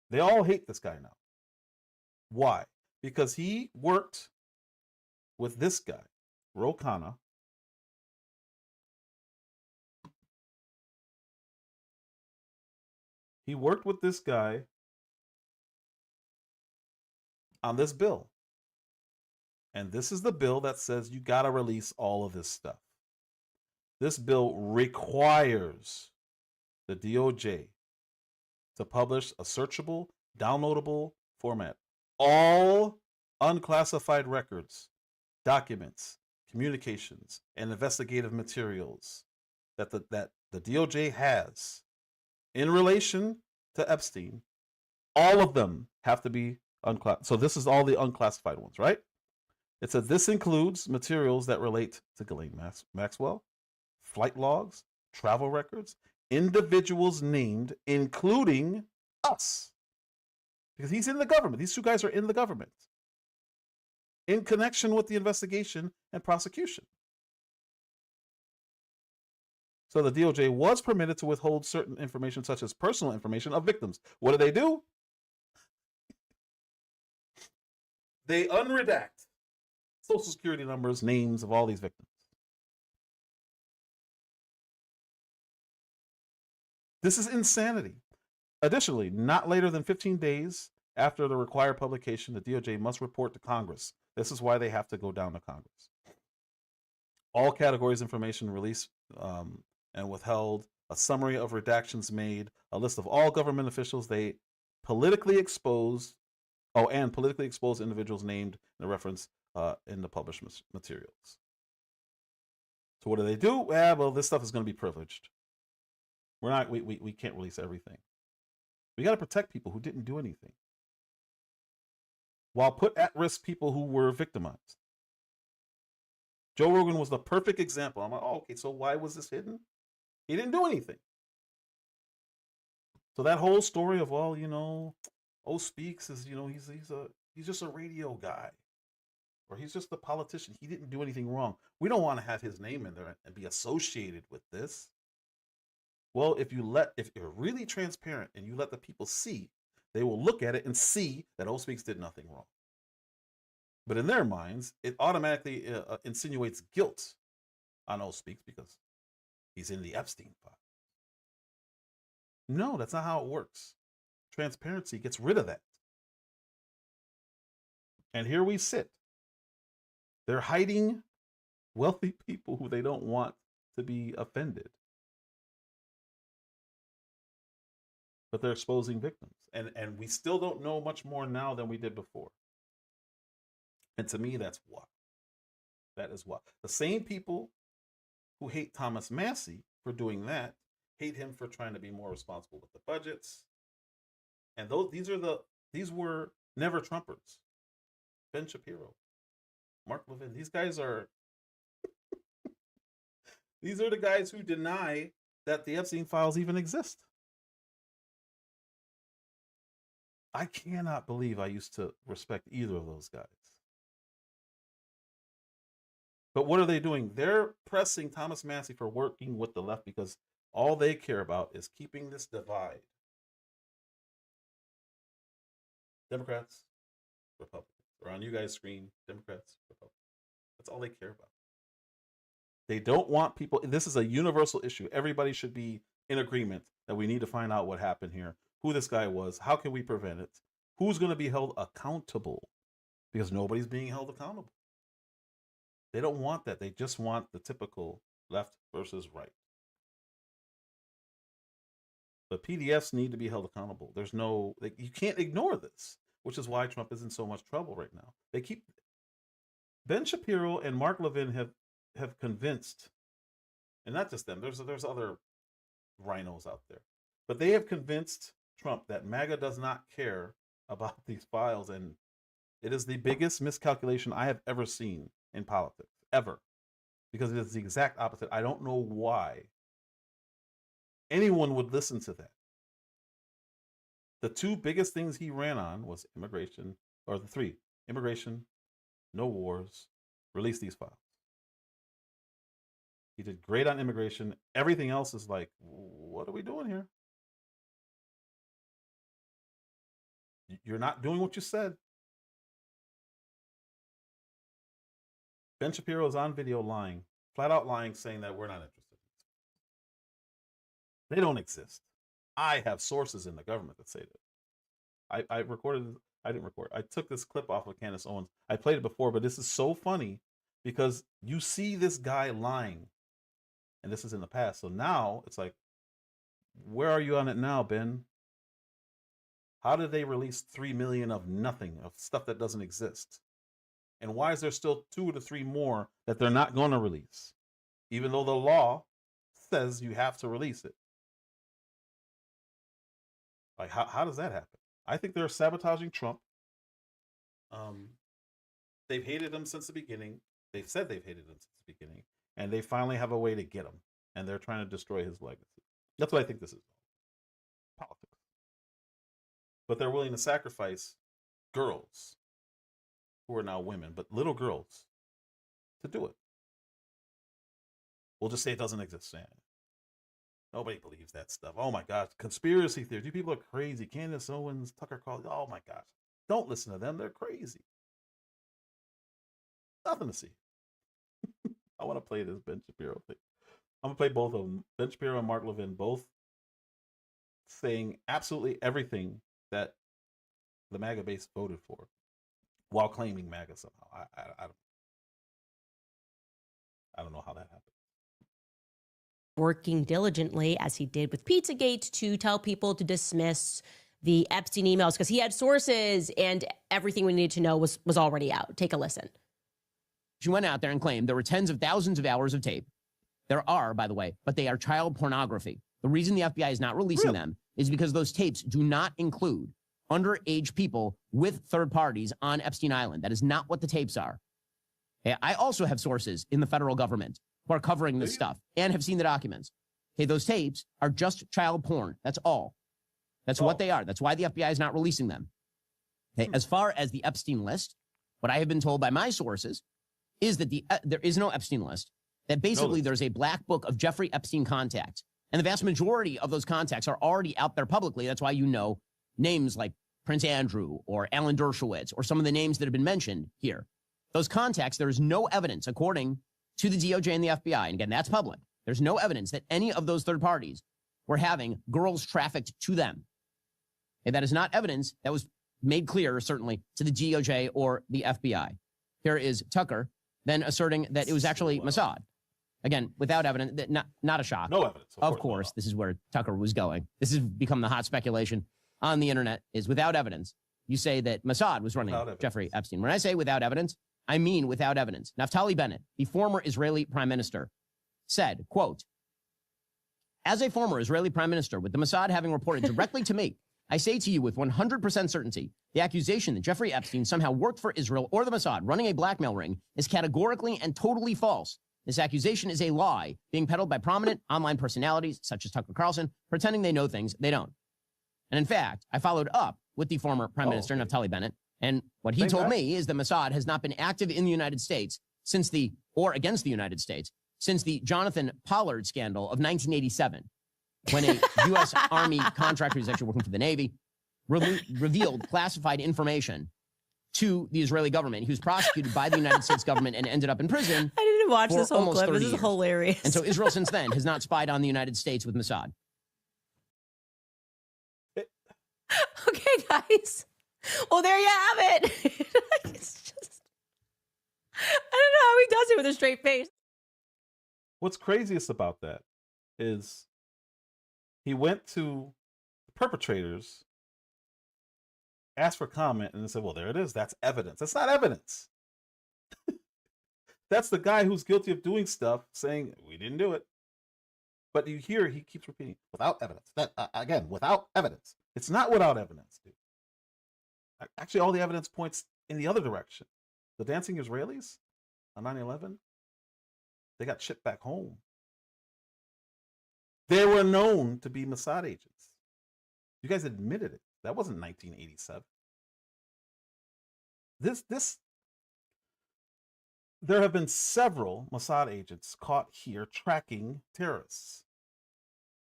They all hate this guy now. Why? Because he worked with this guy, Ro Khanna, he worked with this guy on this bill. And this is the bill that says you got to release all of this stuff. This bill requires the DOJ to publish a searchable, downloadable format. All unclassified records, documents, communications, and investigative materials that the DOJ has in relation to Epstein, all of them have to be unclassified. So this is all the unclassified ones, right? It says this includes materials that relate to Ghislaine Maxwell, flight logs, travel records, individuals named, including us. Because he's in the government. These two guys are in the government in connection with the investigation and prosecution. So the DOJ was permitted to withhold certain information, such as personal information of victims. What do? They unredact Social Security numbers, names of all these victims. This is insanity. Additionally, not later than 15 days after the required publication, the DOJ must report to Congress. This is why they have to go down to Congress. All categories of information released and withheld, a summary of redactions made, a list of all government officials they politically exposed, and politically exposed individuals named in a reference in the published materials. So what do? Well, this stuff is going to be privileged. We can't release everything. We got to protect people who didn't do anything, while put at risk people who were victimized. Joe Rogan was the perfect example. I'm like, oh, okay, so why was this hidden? He didn't do anything. So that whole story of, well, Speaks is, he's just a radio guy, or he's just a politician. He didn't do anything wrong. We don't want to have his name in there and be associated with this. Well, if you're really transparent and you let the people see, they will look at it and see that Speaks did nothing wrong. But in their minds, it automatically insinuates guilt on Speaks because he's in the Epstein File. No, that's not how it works. Transparency gets rid of that. And here we sit. They're hiding wealthy people who they don't want to be offended. But they're exposing victims. And we still don't know much more now than we did before. And to me, that's why. That is why. The same people who hate Thomas Massie for doing that hate him for trying to be more responsible with the budgets. And these were never Trumpers. Ben Shapiro, Mark Levin. These guys are these are the guys who deny that the Epstein files even exist. I cannot believe I used to respect either of those guys. But what are they doing? They're pressing Thomas Massie for working with the left because all they care about is keeping this divide. Democrats, Republicans. Or on you guys' screen, Democrats, Republicans. That's all they care about. They don't want people. This is a universal issue. Everybody should be in agreement that we need to find out what happened here, who this guy was, how can we prevent it, who's going to be held accountable, because nobody's being held accountable. They don't want that. They just want the typical left versus right. But PDFs need to be held accountable. There's no, you can't ignore this, which is why Trump is in so much trouble right now. They keep, Ben Shapiro and Mark Levin have convinced, and not just them, there's other rhinos out there, but they have convinced Trump that MAGA does not care about these files, and it is the biggest miscalculation I have ever seen in politics, ever, because it is the exact opposite. I don't know why anyone would listen to that. The two biggest things he ran on was immigration, or the three: immigration, no wars, release these files. He did great on immigration. Everything else is like, what are we doing here? You're not doing what you said. Ben Shapiro is on video lying, flat out lying, saying that we're not interested. They don't exist. I have sources in the government that say that. I didn't record. I took this clip off of Candace Owens. I played it before, but this is so funny because you see this guy lying, and this is in the past. So now it's like, where are you on it now, Ben? How did they release 3 million of nothing, of stuff that doesn't exist? And why is there still 2 to 3 more that they're not going to release, even though the law says you have to release it? Like, how does that happen? I think they're sabotaging Trump. They've hated him since the beginning. They've said they've hated him since the beginning, and they finally have a way to get him, and they're trying to destroy his legacy. That's what I think this is. Politics. But they're willing to sacrifice girls, who are now women, but little girls, to do it. We'll just say it doesn't exist, Sam. Nobody believes that stuff. Oh my gosh, conspiracy theories. You people are crazy. Candace Owens, Tucker Carlson. Oh my gosh. Don't listen to them. They're crazy. Nothing to see. I want to play this Ben Shapiro thing. I'm going to play both of them. Ben Shapiro and Mark Levin, both saying absolutely everything that the MAGA base voted for while claiming MAGA somehow. I don't know how that happened. Working diligently, as he did with Pizzagate, to tell people to dismiss the Epstein emails because he had sources and everything we needed to know was already out. Take a listen. She went out there and claimed there were tens of thousands of hours of tape. There are, by the way, but they are child pornography. The reason the FBI is not releasing them is because those tapes do not include underage people with third parties on Epstein Island. That is not what the tapes are. Okay, I also have sources in the federal government who are covering this stuff and have seen the documents. Okay, those tapes are just child porn. That's all. That's what they are. That's why the FBI is not releasing them. Okay, as far as the Epstein list, what I have been told by my sources is that there is no Epstein list, that basically there's a black book of Jeffrey Epstein contacts. And the vast majority of those contacts are already out there publicly. That's why you know names like Prince Andrew or Alan Dershowitz or some of the names that have been mentioned here. Those contacts, there is no evidence, according to the DOJ and the FBI, and again, that's public. There's no evidence that any of those third parties were having girls trafficked to them. And that is not evidence that was made clear, certainly, to the DOJ or the FBI. Here is Tucker then asserting that it was actually Mossad. Again, without evidence, not a shock. No evidence. Of course, this is where Tucker was going. This has become the hot speculation on the internet, is without evidence. You say that Mossad was running Jeffrey Epstein. When I say without evidence, I mean without evidence. Naftali Bennett, the former Israeli prime minister, said, quote, "As a former Israeli prime minister, with the Mossad having reported directly to me, I say to you with 100% certainty, the accusation that Jeffrey Epstein somehow worked for Israel or the Mossad running a blackmail ring is categorically and totally false. This accusation is a lie being peddled by prominent online personalities such as Tucker Carlson, pretending they know things they don't." And in fact, I followed up with the former prime minister, Naftali Bennett, and what he told me is that Mossad has not been active in the United States or against the United States since the Jonathan Pollard scandal of 1987, when a U.S. Army contractor who's actually working for the Navy revealed classified information to the Israeli government. He was prosecuted by the United States government and ended up in prison. I didn't watch this whole clip. This is years. Hilarious. And so Israel since then has not spied on the United States with Mossad. Okay, guys. Well, there you have it. It's just, I don't know how he does it with a straight face. What's craziest about that is he went to the perpetrators, asked for comment, and they said, well, there it is. That's evidence. That's not evidence. That's the guy who's guilty of doing stuff saying, we didn't do it. But you hear he keeps repeating, without evidence. That again, without evidence. It's not without evidence, dude. Actually, all the evidence points in the other direction. The dancing Israelis on 9/11, they got shipped back home. They were known to be Mossad agents. You guys admitted it. That wasn't 1987. There have been several Mossad agents caught here tracking terrorists.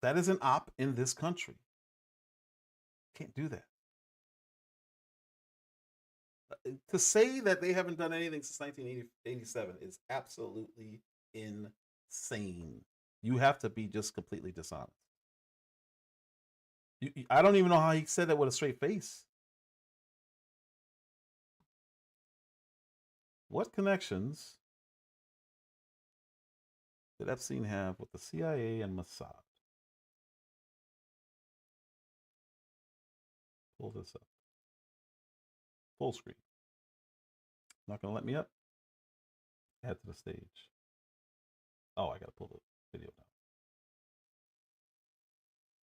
That is an op in this country. Can't do that. To say that they haven't done anything since 1987 is absolutely insane. You have to be just completely dishonest. I don't even know how he said that with a straight face. What connections did Epstein have with the CIA and Mossad? Pull this up. Full screen. Not going to let me up. Add to the stage. Oh, I got to pull the video down.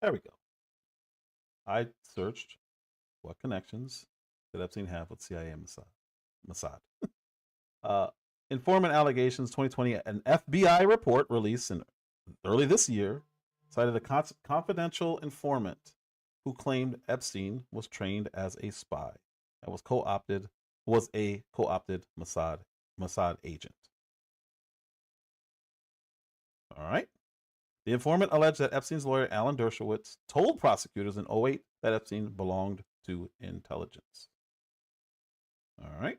There we go. I searched what connections did Epstein have with CIA and Mossad. Informant allegations 2020, an FBI report released early this year cited a confidential informant who claimed Epstein was trained as a spy and was a co-opted Mossad agent. All right. The informant alleged that Epstein's lawyer, Alan Dershowitz, told prosecutors in 2008 that Epstein belonged to intelligence. All right.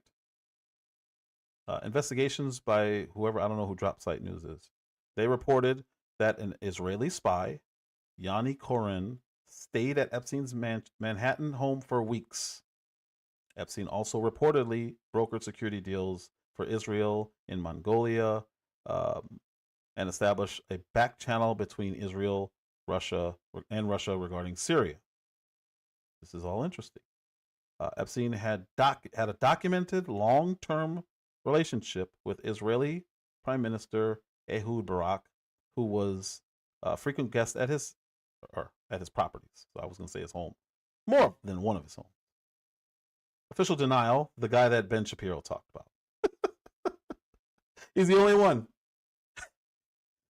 Investigations by whoever, I don't know who Drop Site News is, they reported that an Israeli spy, Yanni Koren, stayed at Epstein's Manhattan home for weeks. Epstein also reportedly brokered security deals for Israel in Mongolia, and established a back channel between Israel, Russia regarding Syria. This is all interesting. Epstein had a documented long-term relationship with Israeli Prime Minister Ehud Barak, who was a frequent guest at his properties. So I was going to say his home, more than one of his homes. Official denial: the guy that Ben Shapiro talked about. He's the only one.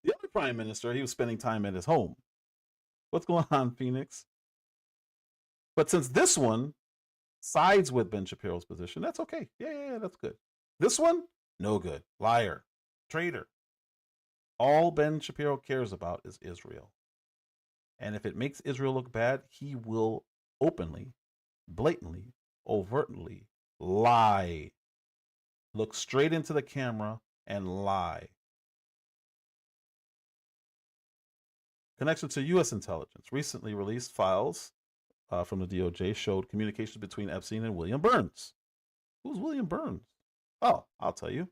The other prime minister, he was spending time at his home. What's going on, Phoenix? But since this one sides with Ben Shapiro's position, that's okay. Yeah, that's good. This one, no good. Liar. Traitor. All Ben Shapiro cares about is Israel. And if it makes Israel look bad, he will openly, blatantly, overtly lie. Look straight into the camera and lie. Connection to U.S. intelligence. Recently released files from the DOJ showed communications between Epstein and William Burns. Who's William Burns? Oh, I'll tell you.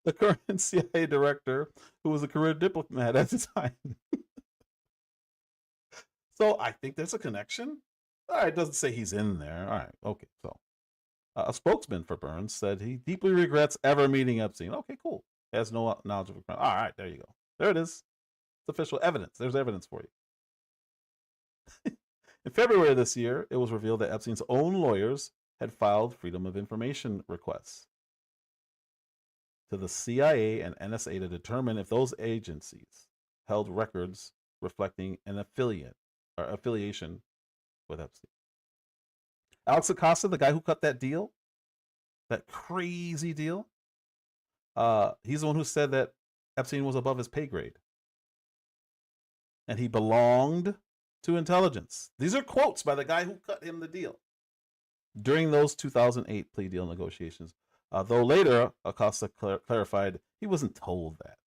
The current CIA director, who was a career diplomat at the time. So I think there's a connection. All right, it doesn't say he's in there. All right, okay. So a spokesman for Burns said he deeply regrets ever meeting Epstein. Okay, cool. Has no knowledge of a crime. All right, there you go. There it is. It's official evidence. There's evidence for you. In February of this year, it was revealed that Epstein's own lawyers had filed Freedom of Information requests to the CIA and NSA to determine if those agencies held records reflecting an affiliation with Epstein. Alex Acosta, the guy who cut that deal, that crazy deal, he's the one who said that Epstein was above his pay grade and he belonged to intelligence. These are quotes by the guy who cut him the deal during those 2008 plea deal negotiations. Though later, Acosta clarified he wasn't told that.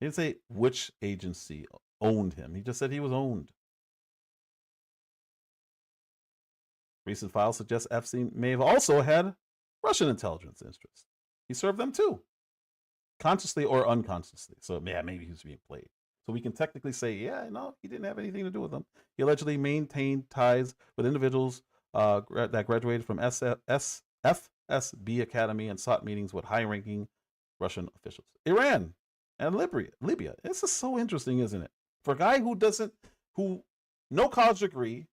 He didn't say which agency owned him. He just said he was owned. Recent files suggest Epstein may have also had Russian intelligence interests. He served them too, consciously or unconsciously. So yeah, maybe he was being played. So we can technically say, yeah, no, he didn't have anything to do with them. He allegedly maintained ties with individuals that graduated from FSB Academy and sought meetings with high-ranking Russian officials. Iran and Libya. This is so interesting, isn't it? For a guy who no college degree,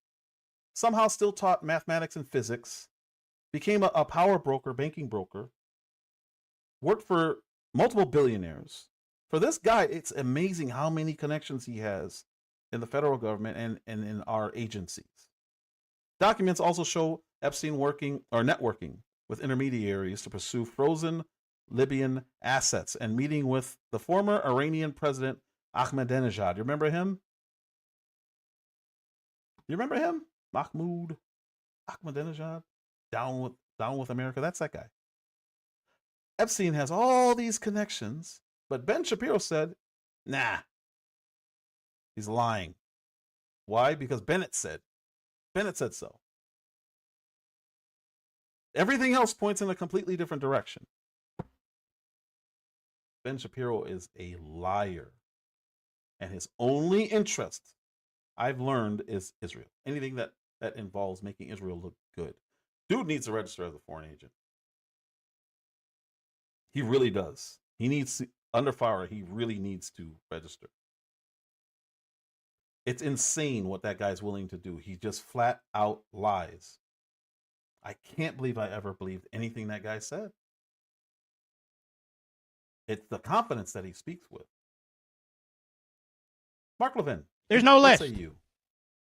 somehow still taught mathematics and physics, became a power broker, banking broker, worked for multiple billionaires. For this guy, it's amazing how many connections he has in the federal government and in our agencies. Documents also show Epstein networking with intermediaries to pursue frozen Libyan assets and meeting with the former Iranian president Ahmadinejad. You remember him? Mahmoud Ahmadinejad? Down with America. That's that guy. Epstein has all these connections, but Ben Shapiro said, nah, he's lying. Why? Because Bennett said so. Everything else points in a completely different direction. Ben Shapiro is a liar. And his only interest, I've learned, is Israel. Anything that that involves making Israel look good. Dude needs to register as a foreign agent. He really does. He needs to, under fire, he really needs to register. It's insane what that guy's willing to do. He just flat out lies. I can't believe I ever believed anything that guy said. It's the confidence that he speaks with. Mark Levin. There's no what list. say you?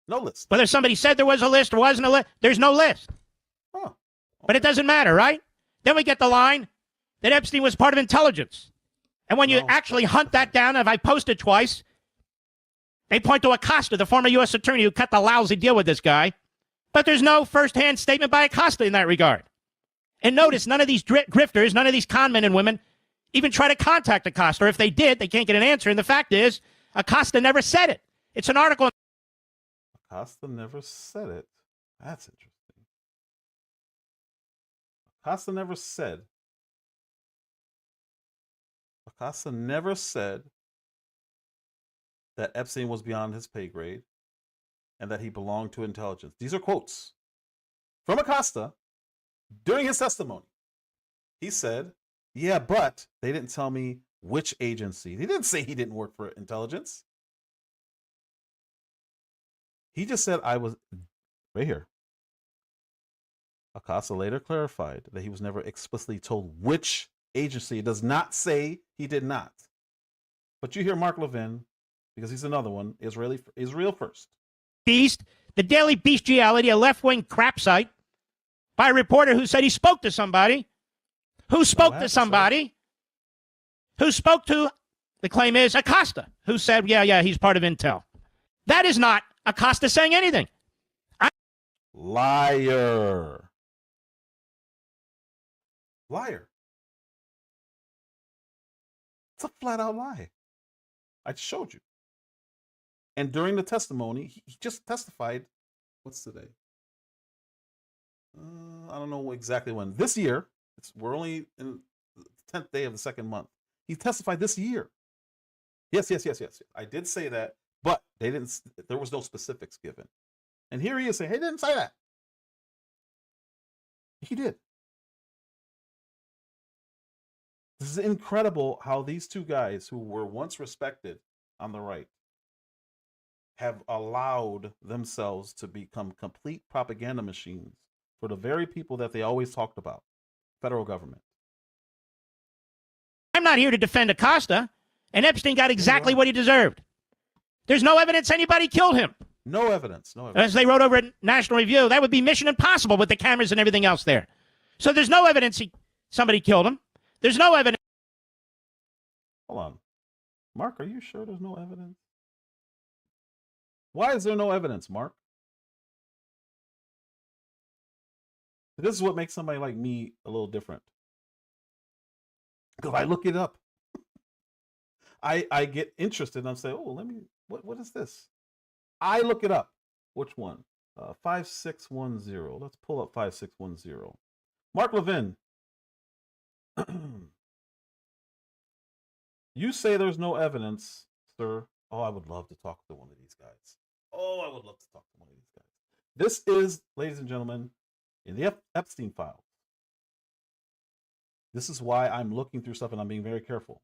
No list. Whether somebody said there was a list or wasn't a list, there's no list. Huh. Okay. But it doesn't matter, right? Then we get the line that Epstein was part of intelligence. And when you actually hunt that down, and I posted twice, they point to Acosta, the former U.S. attorney who cut the lousy deal with this guy. But there's no first-hand statement by Acosta in that regard. And notice, none of these grifters, none of these con men and women even try to contact Acosta. Or if they did, they can't get an answer. And the fact is, Acosta never said it. It's an article. Acosta never said it. That's interesting. Acosta never said. Acosta never said that Epstein was beyond his pay grade and that he belonged to intelligence. These are quotes from Acosta during his testimony. He said, yeah, but they didn't tell me which agency. He didn't say he didn't work for intelligence. He just said I was right here. Acosta later clarified that he was never explicitly told which agency. It does not say he did not. But you hear Mark Levin, because he's another one, Israel first. Beast, the Daily Bestiality, a left-wing crap site, by a reporter who said he spoke to somebody. Who spoke to somebody? Who spoke to, the claim is, Acosta, who said, yeah, he's part of Intel. That is not Acosta saying anything. Liar. Liar. It's a flat-out lie. I showed you. And during the testimony, he just testified. What's today? I don't know exactly when. This year, we're only in the 10th day of the second month. He testified this year. Yes. I did say that, but they didn't. There was no specifics given. And here he is saying, "Hey, didn't say that." He did. This is incredible how these two guys who were once respected on the right have allowed themselves to become complete propaganda machines for the very people that they always talked about, federal government. I'm not here to defend Acosta, and Epstein got exactly what he deserved. There's no evidence anybody killed him. No evidence. As they wrote over at National Review, that would be mission impossible with the cameras and everything else there. So there's no evidence somebody killed him. There's no evidence. Hold on. Mark, are you sure there's no evidence? Why is there no evidence, Mark? This is what makes somebody like me a little different. Because I look it up. I get interested and I'm saying, oh, what is this? I look it up. Which one? 5610. Let's pull up 5610. Mark Levin. You say there's no evidence, sir. Oh, I would love to talk to one of these guys. Oh, I would love to talk to one of these guys. This is, ladies and gentlemen, in the Epstein File. This is why I'm looking through stuff and I'm being very careful.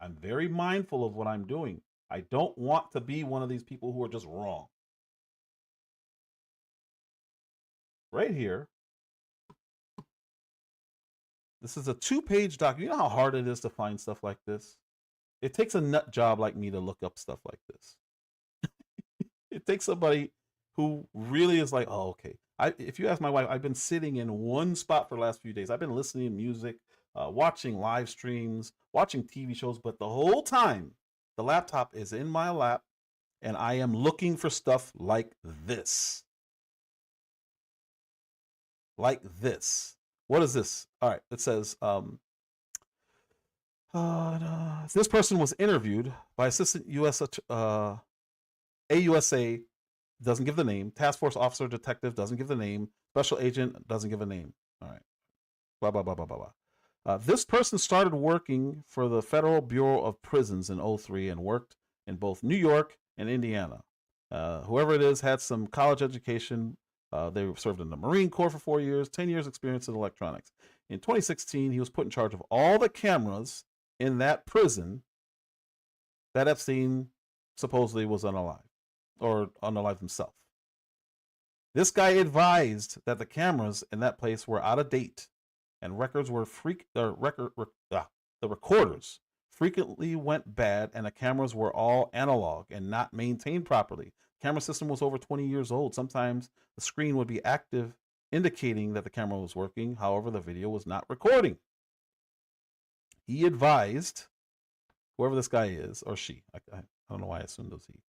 I'm very mindful of what I'm doing. I don't want to be one of these people who are just wrong. Right here. This is a 2-page document. You know how hard it is to find stuff like this? It takes a nut job like me to look up stuff like this. It takes somebody who really is like, oh, okay. If you ask my wife, I've been sitting in one spot for the last few days. I've been listening to music, watching live streams, watching TV shows, but the whole time, the laptop is in my lap, and I am looking for stuff like this. Like this. What is this? All right, it says, this person was interviewed by Assistant AUSA, doesn't give the name, Task Force Officer Detective, doesn't give the name, Special Agent, doesn't give a name. All right, blah, blah, blah, blah, blah, blah. This person started working for the Federal Bureau of Prisons in 2003 and worked in both New York and Indiana. Whoever it is had some college education. They served in the Marine Corps for 4 years, 10 years experience in electronics. In 2016, he was put in charge of all the cameras in that prison that Epstein supposedly was unalive or unalive himself. This guy advised that the cameras in that place were out of date and records were the recorders frequently went bad and the cameras were all analog and not maintained properly. Camera system was over 20 years old. Sometimes the screen would be active, indicating that the camera was working. However, the video was not recording. He advised, whoever this guy is, or she, I don't know why I assumed it was he,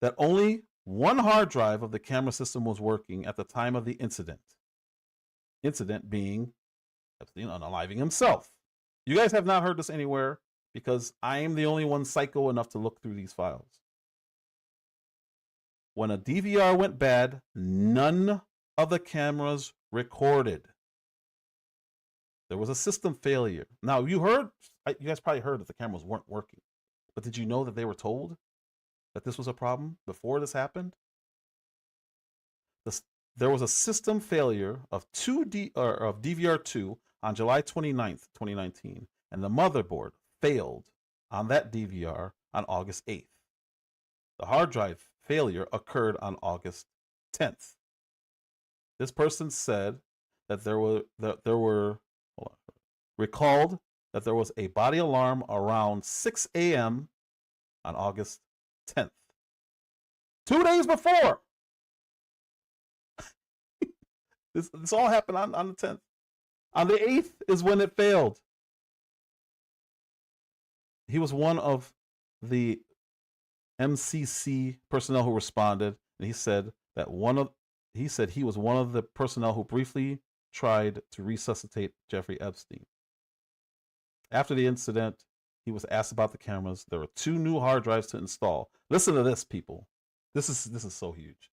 that only one hard drive of the camera system was working at the time of the incident. Incident being Epstein unaliving himself. You guys have not heard this anywhere because I am the only one psycho enough to look through these files. When a DVR went bad, none of the cameras recorded. There was a system failure. Now, you guys probably heard that the cameras weren't working. But did you know that they were told that this was a problem before this happened? There was a system failure of DVR2 on July 29th, 2019, and the motherboard failed on that DVR on August 8th. The hard drive failure occurred on August 10th. This person said that recalled that there was a body alarm around 6 a.m. on August 10th. 2 days before. This all happened on the 10th. On the 8th is when it failed. He was one of the MCC personnel who responded, and he said he was one of the personnel who briefly tried to resuscitate Jeffrey Epstein. After the incident, he was asked about the cameras. There were 2 new hard drives to install. Listen to this, people. This is so huge.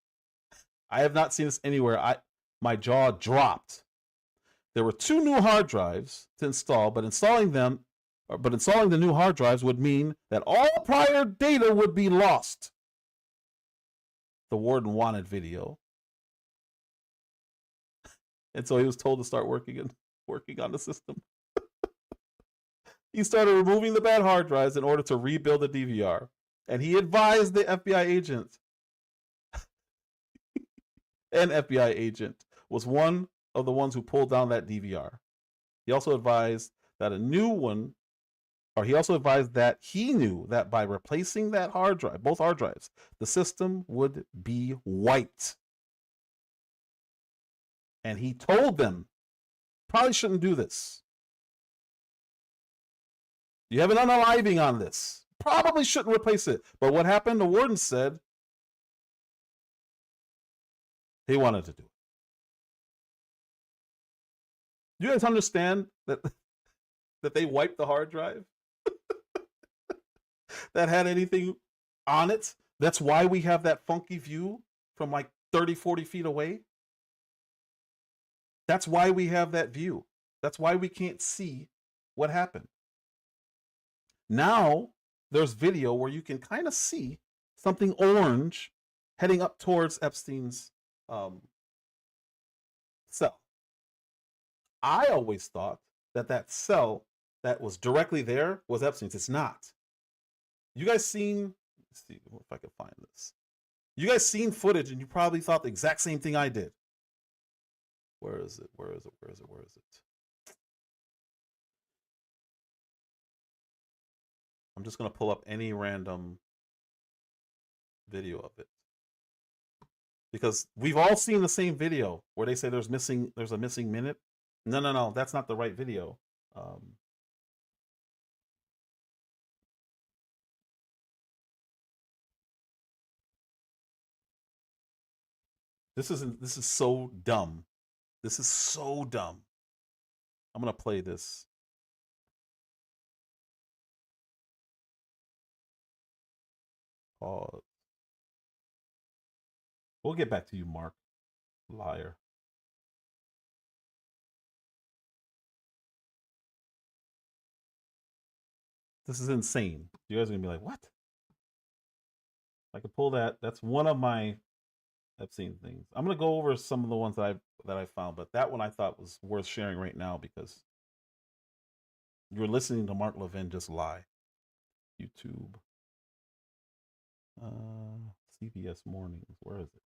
I have not seen this anywhere. My jaw dropped. There were 2 new hard drives to install, but installing the new hard drives would mean that all prior data would be lost. The warden wanted video. And so he was told to start working on the system. He started removing the bad hard drives in order to rebuild the DVR. And he advised the FBI agent. An FBI agent was one of the ones who pulled down that DVR. He also advised that he knew that by replacing that hard drive, both hard drives, the system would be wiped. And he told them, probably shouldn't do this. You have an unaliving on this. Probably shouldn't replace it. But what happened? The warden said he wanted to do it. Do you guys understand that they wiped the hard drive that had anything on it? That's why we have that funky view from like 30, 40 feet away. That's why we have that view. That's why we can't see what happened. Now there's video where you can kind of see something orange heading up towards Epstein's cell. I always thought that cell that was directly there was Epstein's. It's not. You guys seen, let's see if I can find this. You guys seen footage and you probably thought the exact same thing I did. Where is it? Where is it? Where is it? Where is it? I'm just going to pull up any random video of it. Because we've all seen the same video where they say there's a missing minute. No, that's not the right video. This is so dumb. This is so dumb. I'm gonna play this. Pause. We'll get back to you, Mark. Liar. This is insane. You guys are gonna be like, what? I could pull that. That's one of my Epstein things. I'm gonna go over some of the ones that I found, but that one I thought was worth sharing right now because you're listening to Mark Levin just lie. YouTube. CBS Mornings. Where is it?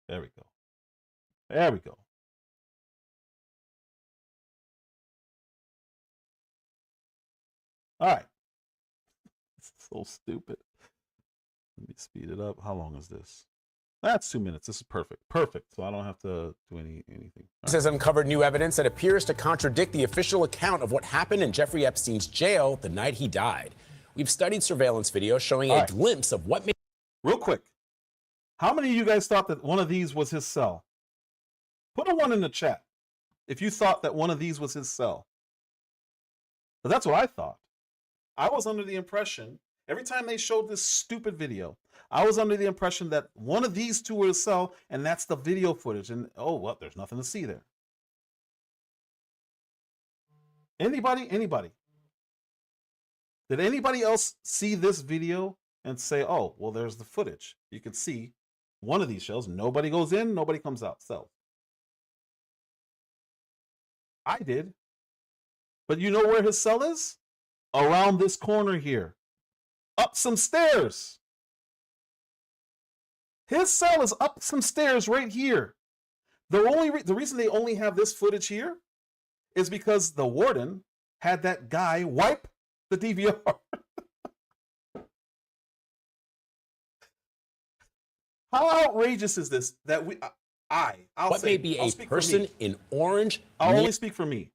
There we go. There we go. All right. It's so stupid. Let me speed it up. How long is this? That's 2 minutes. This is perfect. Perfect. So I don't have to do anything. This has uncovered new evidence that appears to contradict the official account of what happened in Jeffrey Epstein's jail the night he died. We've studied surveillance video showing a glimpse of what... Real quick. How many of you guys thought that one of these was his cell? Put a 1 in the chat if you thought that one of these was his cell. But that's what I thought. I was under the impression, every time they showed this stupid video, I was under the impression that one of these two were his cell, and that's the video footage. And, oh, well, there's nothing to see there. Anybody? Anybody? Did anybody else see this video and say, oh, well, there's the footage. You can see one of these shells. Nobody goes in, nobody comes out. Cells. I did. But you know where his cell is? Around this corner here. Up some stairs. His cell is up some stairs right here. The reason they only have this footage here is because the warden had that guy wipe the DVR. How outrageous is this that I'll say, may be a person in orange? I'll only speak for me.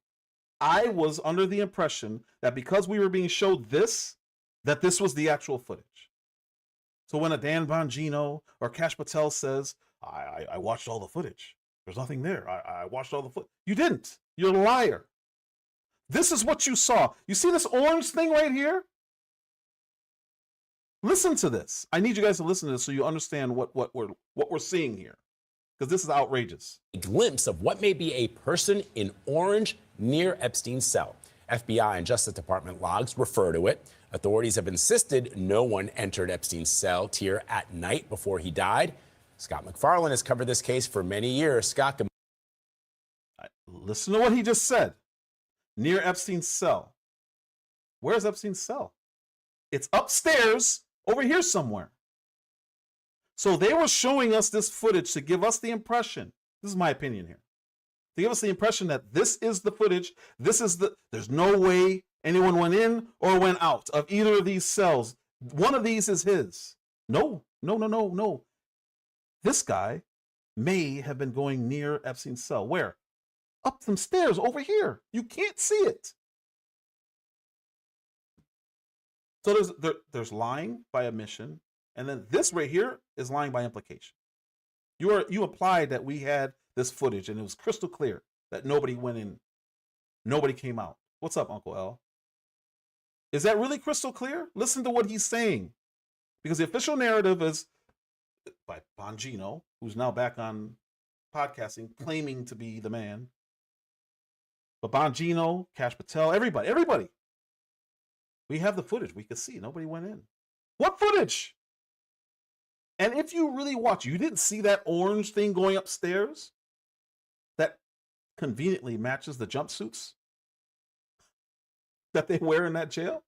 I was under the impression that because we were being showed this, that this was the actual footage. So when a Dan Bongino or Kash Patel says, I watched all the footage. There's nothing there. I watched all the footage. You didn't. You're a liar. This is what you saw. You see this orange thing right here? Listen to this. I need you guys to listen to this so you understand what we're seeing here. Because this is outrageous. A glimpse of what may be a person in orange near Epstein's cell. FBI and Justice Department logs refer to it. Authorities have insisted no one entered Epstein's cell tier at night before he died. Scott McFarlane has covered this case for many years. Scott, listen to what he just said. Near Epstein's cell. Where's Epstein's cell? It's upstairs over here somewhere. So they were showing us this footage to give us the impression, this is my opinion here, to give us the impression that this is the footage, there's no way anyone went in or went out of either of these cells. One of these is his. No. This guy may have been going near Epstein's cell. Where? Up some stairs over here. You can't see it. So there's lying by omission, and then this right here is lying by implication. You implied that we had this footage, and it was crystal clear that nobody went in, nobody came out. What's up, Uncle L? Is that really crystal clear? Listen to what he's saying, because the official narrative is by Bongino, who's now back on podcasting, claiming to be the man. But Bongino, Kash Patel, everybody. We have the footage. We could see nobody went in. What footage? And if you really watch, you didn't see that orange thing going upstairs that conveniently matches the jumpsuits that they wear in that jail?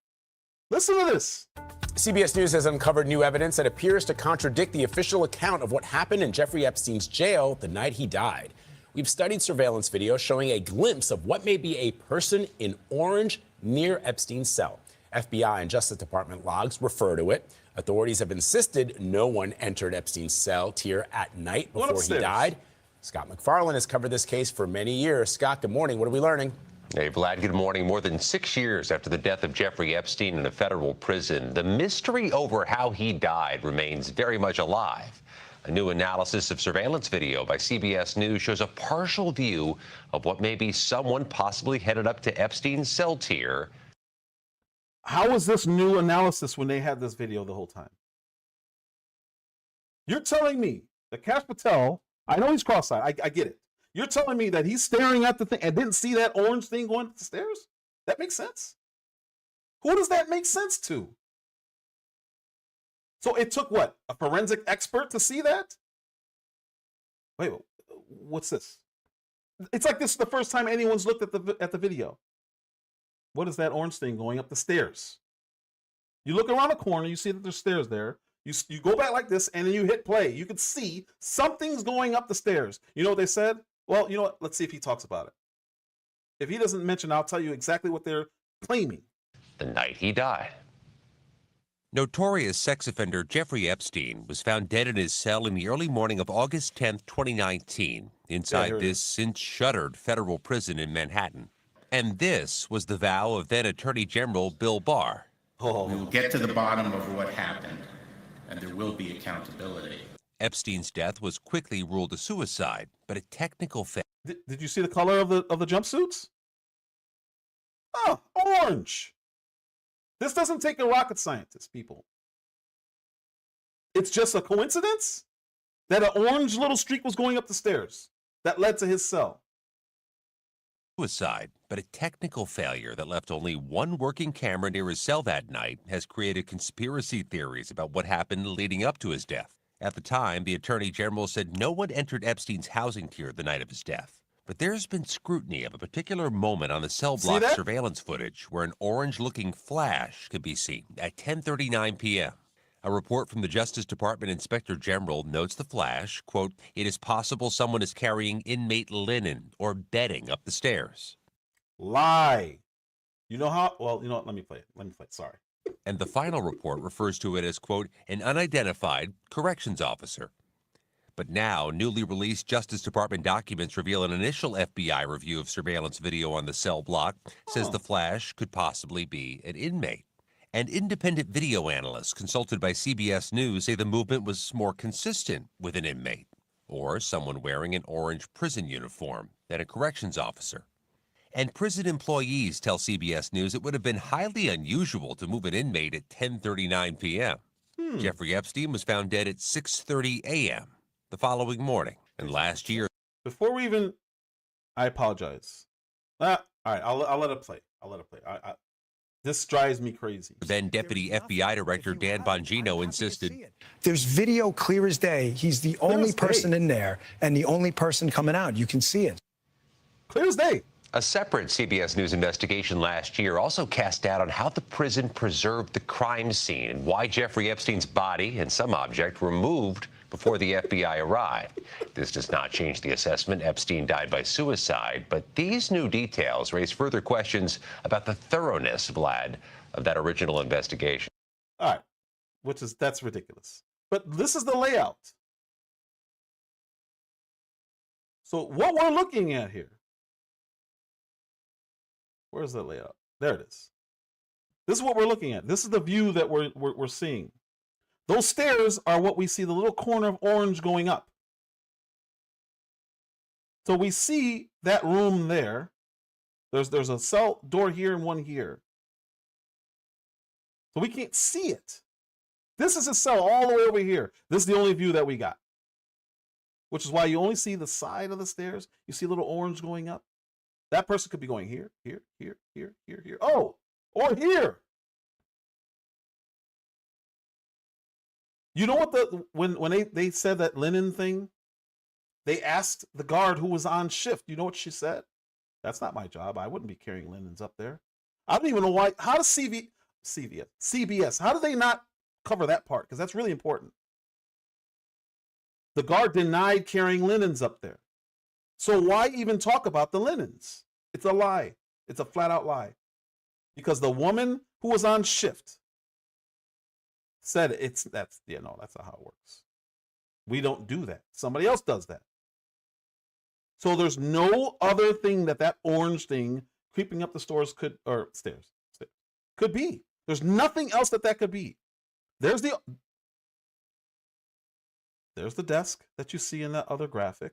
Listen to this. CBS News has uncovered new evidence that appears to contradict the official account of what happened in Jeffrey Epstein's jail the night he died. We've studied surveillance video showing a glimpse of what may be a person in orange near Epstein's cell. FBI and Justice Department logs refer to it. Authorities have insisted no one entered Epstein's cell tier at night before he died. Scott McFarlane has covered this case for many years. Scott, good morning. What are we learning? Hey, Vlad, good morning. More than 6 years after the death of Jeffrey Epstein in a federal prison, the mystery over how he died remains very much alive. A new analysis of surveillance video by CBS News shows a partial view of what may be someone possibly headed up to Epstein's cell tier. How was this new analysis when they had this video the whole time? You're telling me that Kash Patel, I know he's cross-eyed, I get it. You're telling me that he's staring at the thing and didn't see that orange thing going up the stairs? That makes sense? Who does that make sense to? So it took what? A forensic expert to see that? Wait, what's this? It's like this is the first time anyone's looked at the video. What is that orange thing going up the stairs? You look around the corner, you see that there's stairs there. You go back like this, and then you hit play. You can see something's going up the stairs. You know what they said? Well, you know what? Let's see if he talks about it. If he doesn't mention, I'll tell you exactly what they're claiming. The night he died. Notorious sex offender Jeffrey Epstein was found dead in his cell in the early morning of August 10th, 2019, inside this since-shuttered federal prison in Manhattan. And this was the vow of then Attorney General Bill Barr. We will get to the bottom of what happened, and there will be accountability. Epstein's death was quickly ruled a suicide, but a technical failure. Did you see the color of the jumpsuits? Oh, orange. This doesn't take a rocket scientist, people. It's just a coincidence that an orange little streak was going up the stairs that led to his cell. Suicide, but a technical failure that left only one working camera near his cell that night has created conspiracy theories about what happened leading up to his death. At the time, the Attorney General said no one entered Epstein's housing tier the night of his death. But there's been scrutiny of a particular moment on the cell block surveillance footage where an orange-looking flash could be seen at 10:39 p.m. A report from the Justice Department Inspector General notes the flash, quote, "It is possible someone is carrying inmate linen or bedding up the stairs." Lie. You know how? Well, you know what? Let me play it. Sorry. And the final report refers to it as, quote, "an unidentified corrections officer." But now, newly released Justice Department documents reveal an initial FBI review of surveillance video on the cell block says the flash could possibly be an inmate. And independent video analysts consulted by CBS News say the movement was more consistent with an inmate or someone wearing an orange prison uniform than a corrections officer. And prison employees tell CBS News it would have been highly unusual to move an inmate at 10:39 p.m. Jeffrey Epstein was found dead at 6:30 a.m. the following morning. And last year... Before we even... I apologize. All right, I'll let it play. This drives me crazy. Then Deputy FBI Director Dan Bongino insisted. There's video clear as day. He's the only person in there and the only person coming out. You can see it. Clear as day. A separate CBS News investigation last year also cast doubt on how the prison preserved the crime scene and why Jeffrey Epstein's body and some object were moved before the FBI arrived. This does not change the assessment Epstein died by suicide, but these new details raise further questions about the thoroughness, Vlad, of that original investigation. All right, that's ridiculous. But this is the layout. So what we're looking at here, where's the layout? There it is. This is what we're looking at. This is the view that we're seeing. Those stairs are what we see, the little corner of orange going up. So we see that room there. There's a cell door here and one here. So we can't see it. This is a cell all the way over here. This is the only view that we got. Which is why you only see the side of the stairs. You see a little orange going up. That person could be going here, here, here, here, here, here. Oh, or here. You know what when they said that linen thing, they asked the guard who was on shift. You know what she said? That's not my job. I wouldn't be carrying linens up there. I don't even know why. How does CBS, how do they not cover that part? Because that's really important. The guard denied carrying linens up there. So why even talk about the linens? It's a lie. It's a flat out lie. Because the woman who was on shift said that's not how it works. We don't do that. Somebody else does that. So there's no other thing that orange thing creeping up the stairs could be. There's nothing else that could be. There's the desk that you see in that other graphic.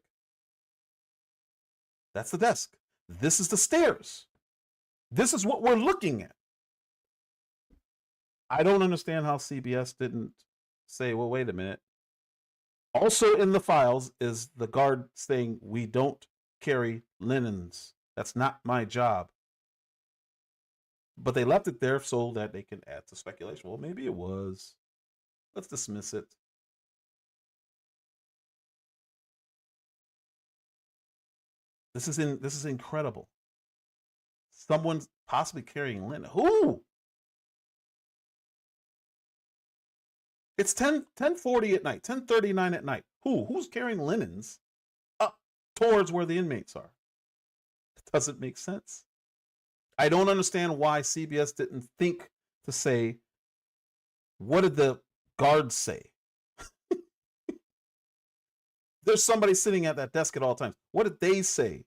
That's the desk. This is the stairs. This is what we're looking at. I don't understand how CBS didn't say, well, wait a minute. Also in the files is the guard saying, we don't carry linens. That's not my job. But they left it there so that they can add to speculation. Well, maybe it was. Let's dismiss it. This is incredible. Someone's possibly carrying linen. Who? It's 10:40 at night, 10:39 at night. Who's carrying linens up towards where the inmates are? It doesn't make sense. I don't understand why CBS didn't think to say, what did the guards say? There's somebody sitting at that desk at all times. What did they say?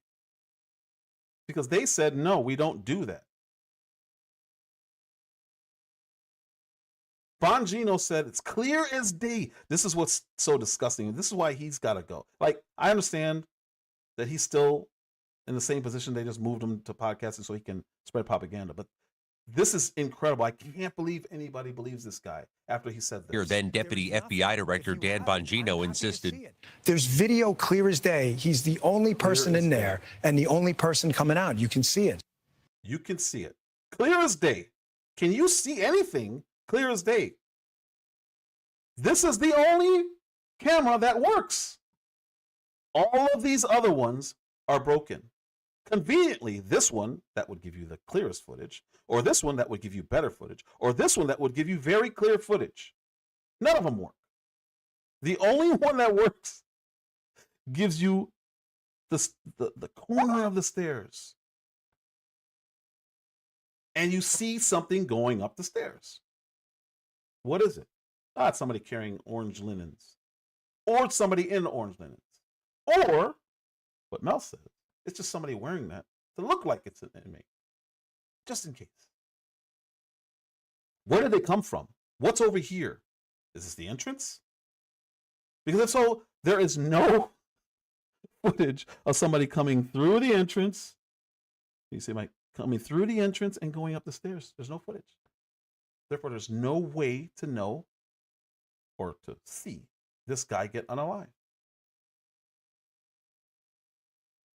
Because they said, no, we don't do that. Bongino said, it's clear as day. This is what's so disgusting. This is why he's got to go. Like, I understand that he's still in the same position. They just moved him to podcasting so he can spread propaganda. But this is incredible. I can't believe anybody believes this guy after he said this. Here, then Deputy FBI Director Dan Bongino insisted. There's video clear as day. He's the only person in there and the only person coming out. You can see it. You can see it. Clear as day. Can you see anything clear as day? This is the only camera that works. All of these other ones are broken. Conveniently, this one that would give you the clearest footage, or this one that would give you better footage, or this one that would give you very clear footage. None of them work. The only one that works gives you the corner of the stairs. And you see something going up the stairs. What is it? It's somebody carrying orange linens. Or it's somebody in orange linens. Or, what Mel says, it's just somebody wearing that to look like it's an inmate. Just in case. Where did they come from? What's over here? Is this the entrance? Because if so, there is no footage of somebody coming through the entrance. You see, Mike, coming through the entrance and going up the stairs. There's no footage. Therefore, there's no way to know or to see this guy get unalived.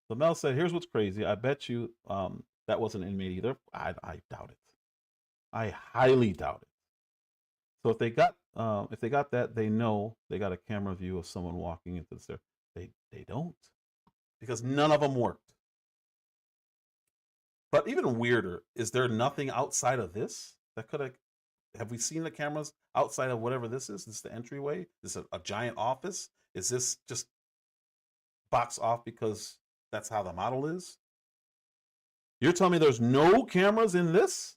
So Mel said, here's what's crazy. I bet you that wasn't an inmate either. I doubt it. I highly doubt it. So if they got that, they know they got a camera view of someone walking into the stairs. They don't, because none of them worked. But even weirder, is there nothing outside of this that could have we seen the cameras outside of whatever this is? Is this the entryway? Is this a giant office? Is this just box off because that's how the model is? You're telling me there's no cameras in this?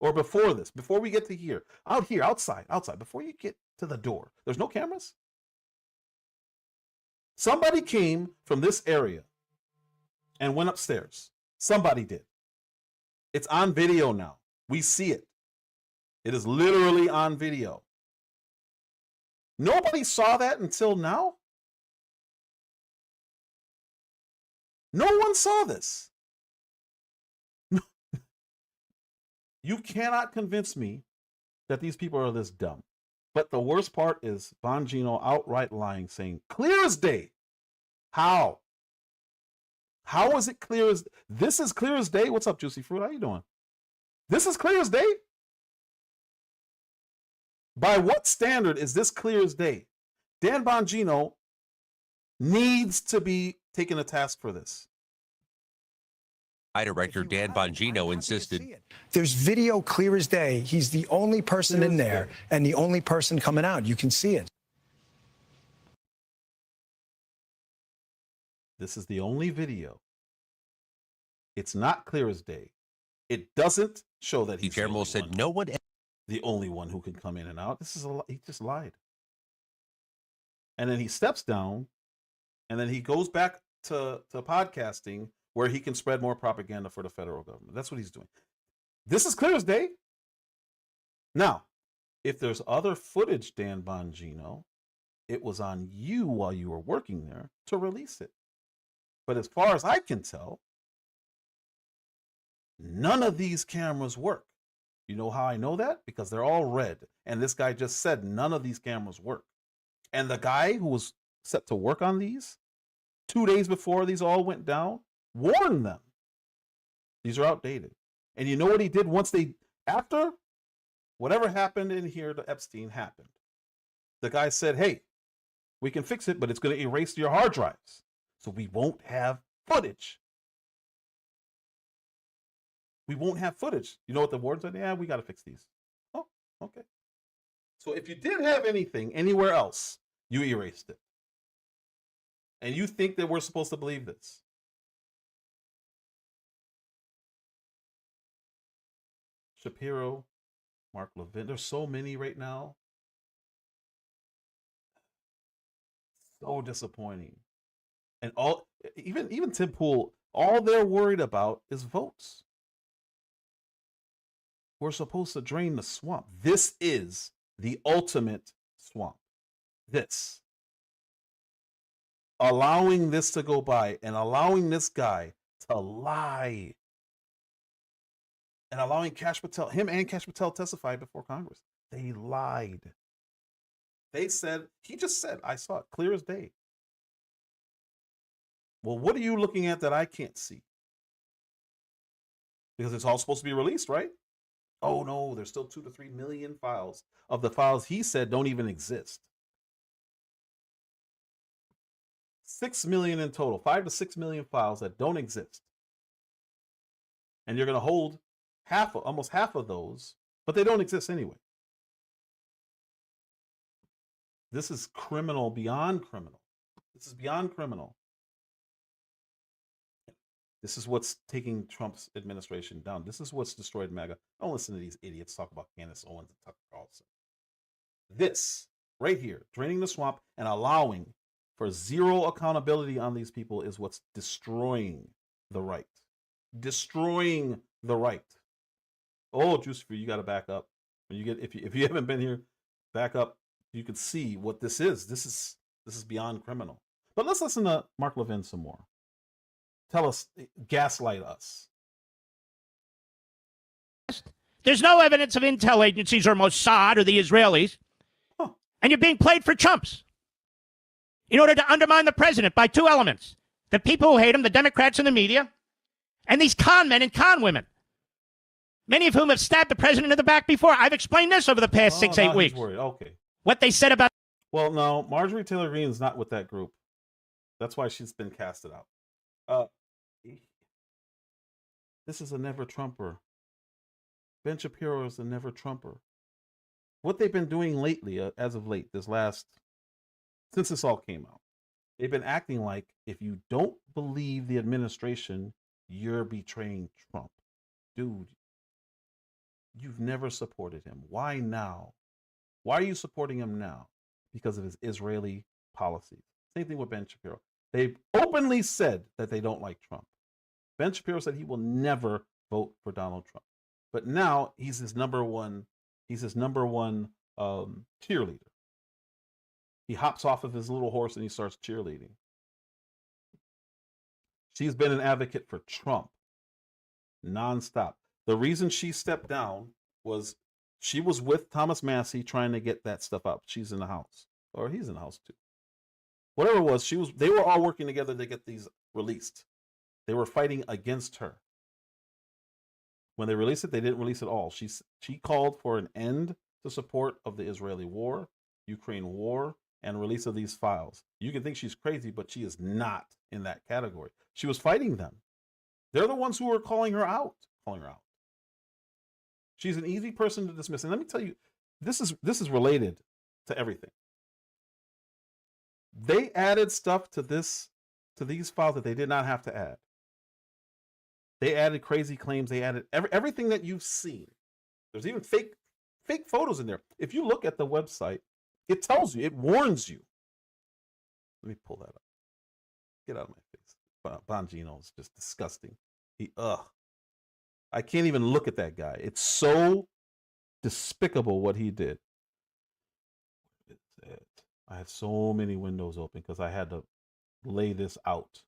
Or before this, before we get to here, out here, outside, before you get to the door, there's no cameras? Somebody came from this area and went upstairs. Somebody did. It's on video now. We see it. It is literally on video. Nobody saw that until now? No one saw this. You cannot convince me that these people are this dumb. But the worst part is Bongino outright lying, saying, clear as day. How? How is it clear as... This is clear as day? What's up, Juicy Fruit? How you doing? This is clear as day? By what standard is this clear as day? Dan Bongino needs to be taken to task for this. Director Dan Bongino insisted. There's video clear as day. He's the only person in there and the only person coming out. You can see it. This is the only video. It's not clear as day. It doesn't show that he's General said no one. The only one who can come in and out. This is he just lied. And then he steps down, and then he goes back to podcasting, where he can spread more propaganda for the federal government. That's what he's doing. This is clear as day. Now, if there's other footage, Dan Bongino, it was on you while you were working there to release it. But as far as I can tell, none of these cameras work. You know how I know that? Because they're all red. And this guy just said none of these cameras work. And the guy who was set to work on these 2 days before these all went down warned them. These are outdated. And you know what he did after whatever happened in here to Epstein happened. the guy said, hey, we can fix it, but it's going to erase your hard drives. So we won't have footage. We won't have footage. You know what the warden said? Yeah, we got to fix these. Oh, okay. So if you did have anything anywhere else, you erased it. And you think that we're supposed to believe this? Shapiro, Mark Levin. There's so many right now. So disappointing. And all, even Tim Pool, all they're worried about is votes. We're supposed to drain the swamp. This is the ultimate swamp. This. Allowing this to go by and allowing this guy to lie. And allowing Kash Patel, him and Kash Patel testified before Congress. They lied. They said, he just said, I saw it clear as day. Well, what are you looking at that I can't see? Because it's all supposed to be released, right? Oh no, there's still 2 to 3 million files of the files he said don't even exist. 6 million in total, 5 to 6 million files that don't exist. And you're going to hold almost half of those, but they don't exist anyway. This is criminal beyond criminal. This is beyond criminal. This is what's taking Trump's administration down. This is what's destroyed MAGA. Don't listen to these idiots talk about Candace Owens and Tucker Carlson. This right here, draining the swamp and allowing for zero accountability on these people is what's destroying the right. Destroying the right. Oh, Juicefer, you got to back up. When you get, if you haven't been here, back up. You can see what this is. This is beyond criminal. But let's listen to Mark Levin some more. Tell us, gaslight us. There's no evidence of intel agencies or Mossad or the Israelis. And you're being played for chumps in order to undermine the president by two elements. The people who hate him, the Democrats and the media, and these con men and con women, many of whom have stabbed the president in the back before. I've explained this over the past 6-8 weeks. Okay. What they said about... Well, no, Marjorie Taylor Greene is not with that group. That's why she's been casted out. This is a never-Trumper. Ben Shapiro is a never-Trumper. What they've been doing lately, as of late, since this all came out, they've been acting like if you don't believe the administration, you're betraying Trump. Dude, you've never supported him. Why now? Why are you supporting him now? Because of his Israeli policies. Same thing with Ben Shapiro. They openly said that they don't like Trump. Ben Shapiro said he will never vote for Donald Trump. But now he's his number one cheerleader. He hops off of his little horse and he starts cheerleading. She's been an advocate for Trump nonstop. The reason she stepped down was she was with Thomas Massie trying to get that stuff up. She's in the house, or he's in the house too. Whatever it was, they were all working together to get these released. They were fighting against her. When they released it, they didn't release it all. She called for an end to support of the Israeli war, Ukraine war, and release of these files. You can think she's crazy, but she is not in that category. She was fighting them. They're the ones who were calling her out. She's an easy person to dismiss. And let me tell you, this is related to everything. They added stuff to these files that they did not have to add. They added crazy claims. They added everything that you've seen. There's even fake photos in there. If you look at the website, it tells you, it warns you. Let me pull that up. Get out of my face. Bongino is just disgusting. I can't even look at that guy. It's so despicable what he did. I had so many windows open because I had to lay this out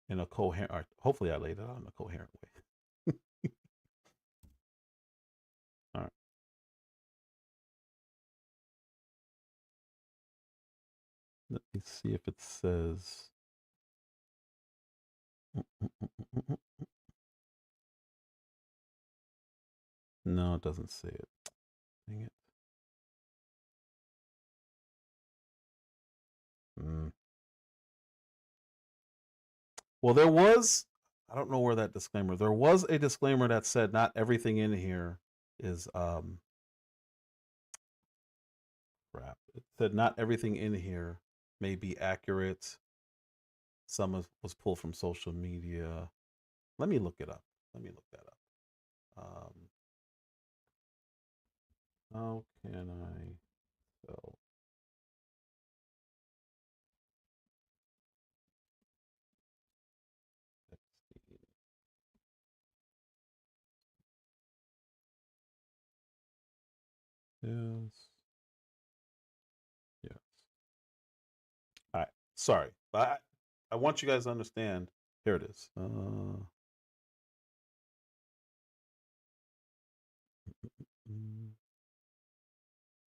in a coherent, hopefully I laid it out in a coherent way. All right. Let me see if it says. No, it doesn't say it. Dang it. Well, there was, I don't know where that disclaimer, there was a disclaimer that said not everything in here is, crap. It said not everything in here may be accurate. Some was pulled from social media. Let me look it up. Let me look that up. How can I tell? Yes. Yes. All right. Sorry, but I want you guys to understand. Here it is.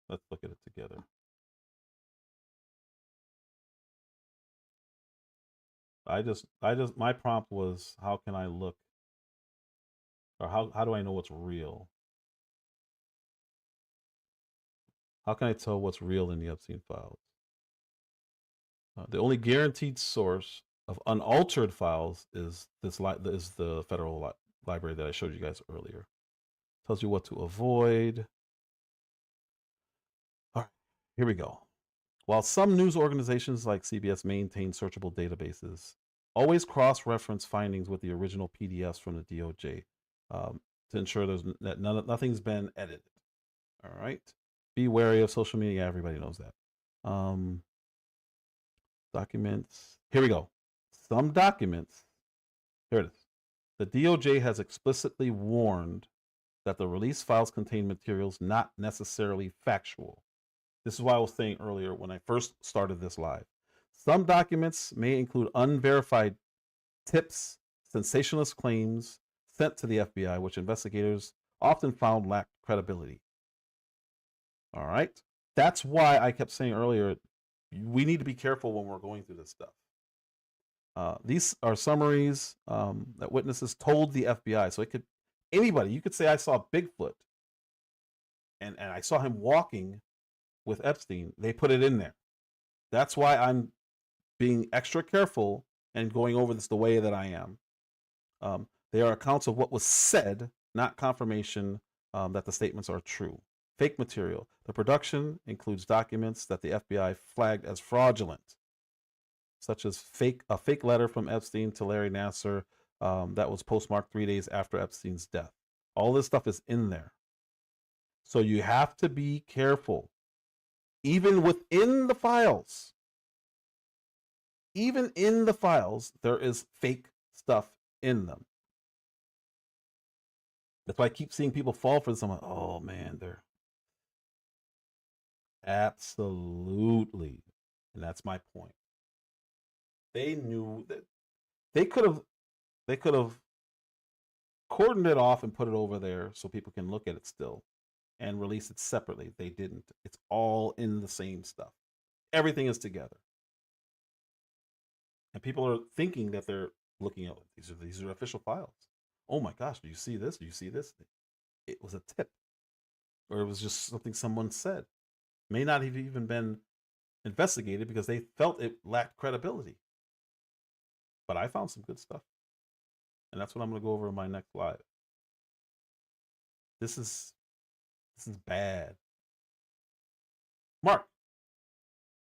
Let's look at it together. My prompt was, how can I look, or how do I know what's real? How can I tell what's real in the Epstein files? The only guaranteed source of unaltered files is the federal library that I showed you guys earlier. Tells you what to avoid. All right, here we go. While some news organizations like CBS maintain searchable databases, always cross-reference findings with the original PDFs from the DOJ to ensure that nothing's been edited. All right. Be wary of social media. Everybody knows that. Documents. Here we go. Some documents. Here it is. The DOJ has explicitly warned that the release files contain materials not necessarily factual. This is why I was saying earlier when I first started this live. Some documents may include unverified tips, sensationalist claims sent to the FBI, which investigators often found lacked credibility. All right. That's why I kept saying earlier, we need to be careful when we're going through this stuff. These are summaries that witnesses told the FBI. So it could, anybody, you could say I saw Bigfoot and I saw him walking with Epstein. They put it in there. That's why I'm being extra careful and going over this the way that I am. They are accounts of what was said, not confirmation that the statements are true. Fake material. The production includes documents that the FBI flagged as fraudulent, such as a fake letter from Epstein to Larry Nassar that was postmarked 3 days after Epstein's death. All this stuff is in there. So you have to be careful. Even within the files, there is fake stuff in them. That's why I keep seeing people fall for this. I'm like, oh man, they're absolutely, and that's my point. They knew that they could have cordoned it off and put it over there so people can look at it still and release it separately. They didn't. It's all in the same stuff. Everything is together. And people are thinking that they're looking at these are official files. Oh my gosh, do you see this? Do you see this? It was a tip. Or it was just something someone said. May not have even been investigated because they felt it lacked credibility. But I found some good stuff. And that's what I'm going to go over in my next live. This is bad. Mark,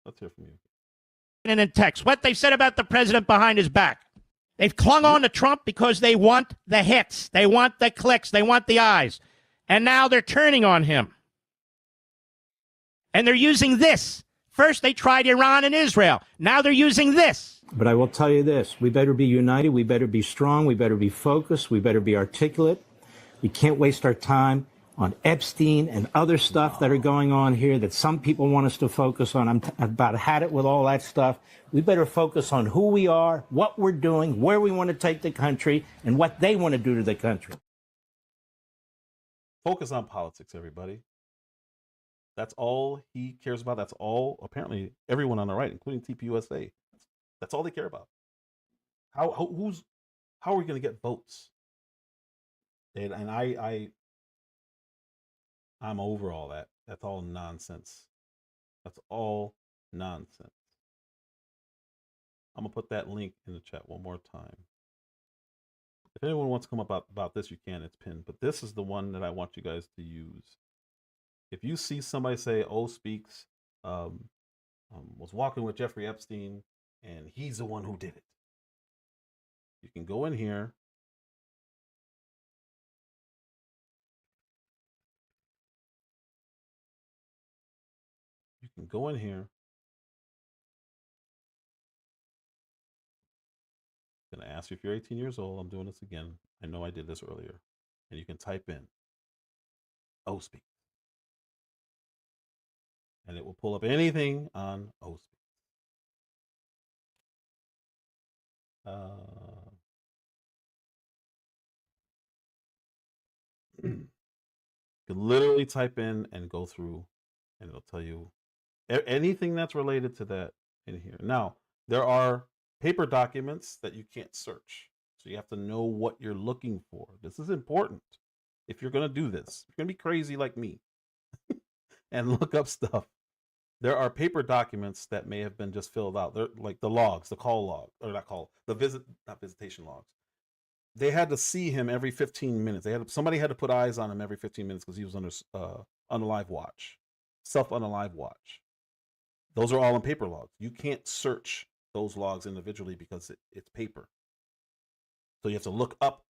let's hear from you. And in text, what they've said about the president behind his back. They've clung on to Trump because they want the hits. They want the clicks. They want the eyes. And now they're turning on him. And they're using this. First, they tried Iran and Israel. Now they're using this. But I will tell you this. We better be united. We better be strong. We better be focused. We better be articulate. We can't waste our time on Epstein and other stuff that are going on here that some people want us to focus on. I've about had it with all that stuff. We better focus on who we are, what we're doing, where we want to take the country, and what they want to do to the country. Focus on politics, everybody. That's all he cares about. That's all, apparently, everyone on the right, including TPUSA. That's all they care about. How are we going to get votes? And I'm over all that. That's all nonsense. That's all nonsense. I'm gonna put that link in the chat one more time. If anyone wants to come up about this, you can. It's pinned. But this is the one that I want you guys to use. If you see somebody say, "Oh, Speaks was walking with Jeffrey Epstein, and he's the one who did it," you can go in here. You can go in here. I'm going to ask you if you're 18 years old. I'm doing this again. I know I did this earlier. And you can type in "Oh, Speaks," and it will pull up anything on "Oh, Speaks." You can literally type in and go through, and it'll tell you anything that's related to that in here. Now, there are paper documents that you can't search, so you have to know what you're looking for. This is important if you're going to do this. You're going to be crazy like me and look up stuff. There are paper documents that may have been just filled out. They're like the logs, the call log, or not call, the not visitation logs. They had to see him every 15 minutes. Somebody had to put eyes on him every 15 minutes because he was under unalive watch, self-unalive watch. Those are all in paper logs. You can't search those logs individually because it's paper. So you have to look up.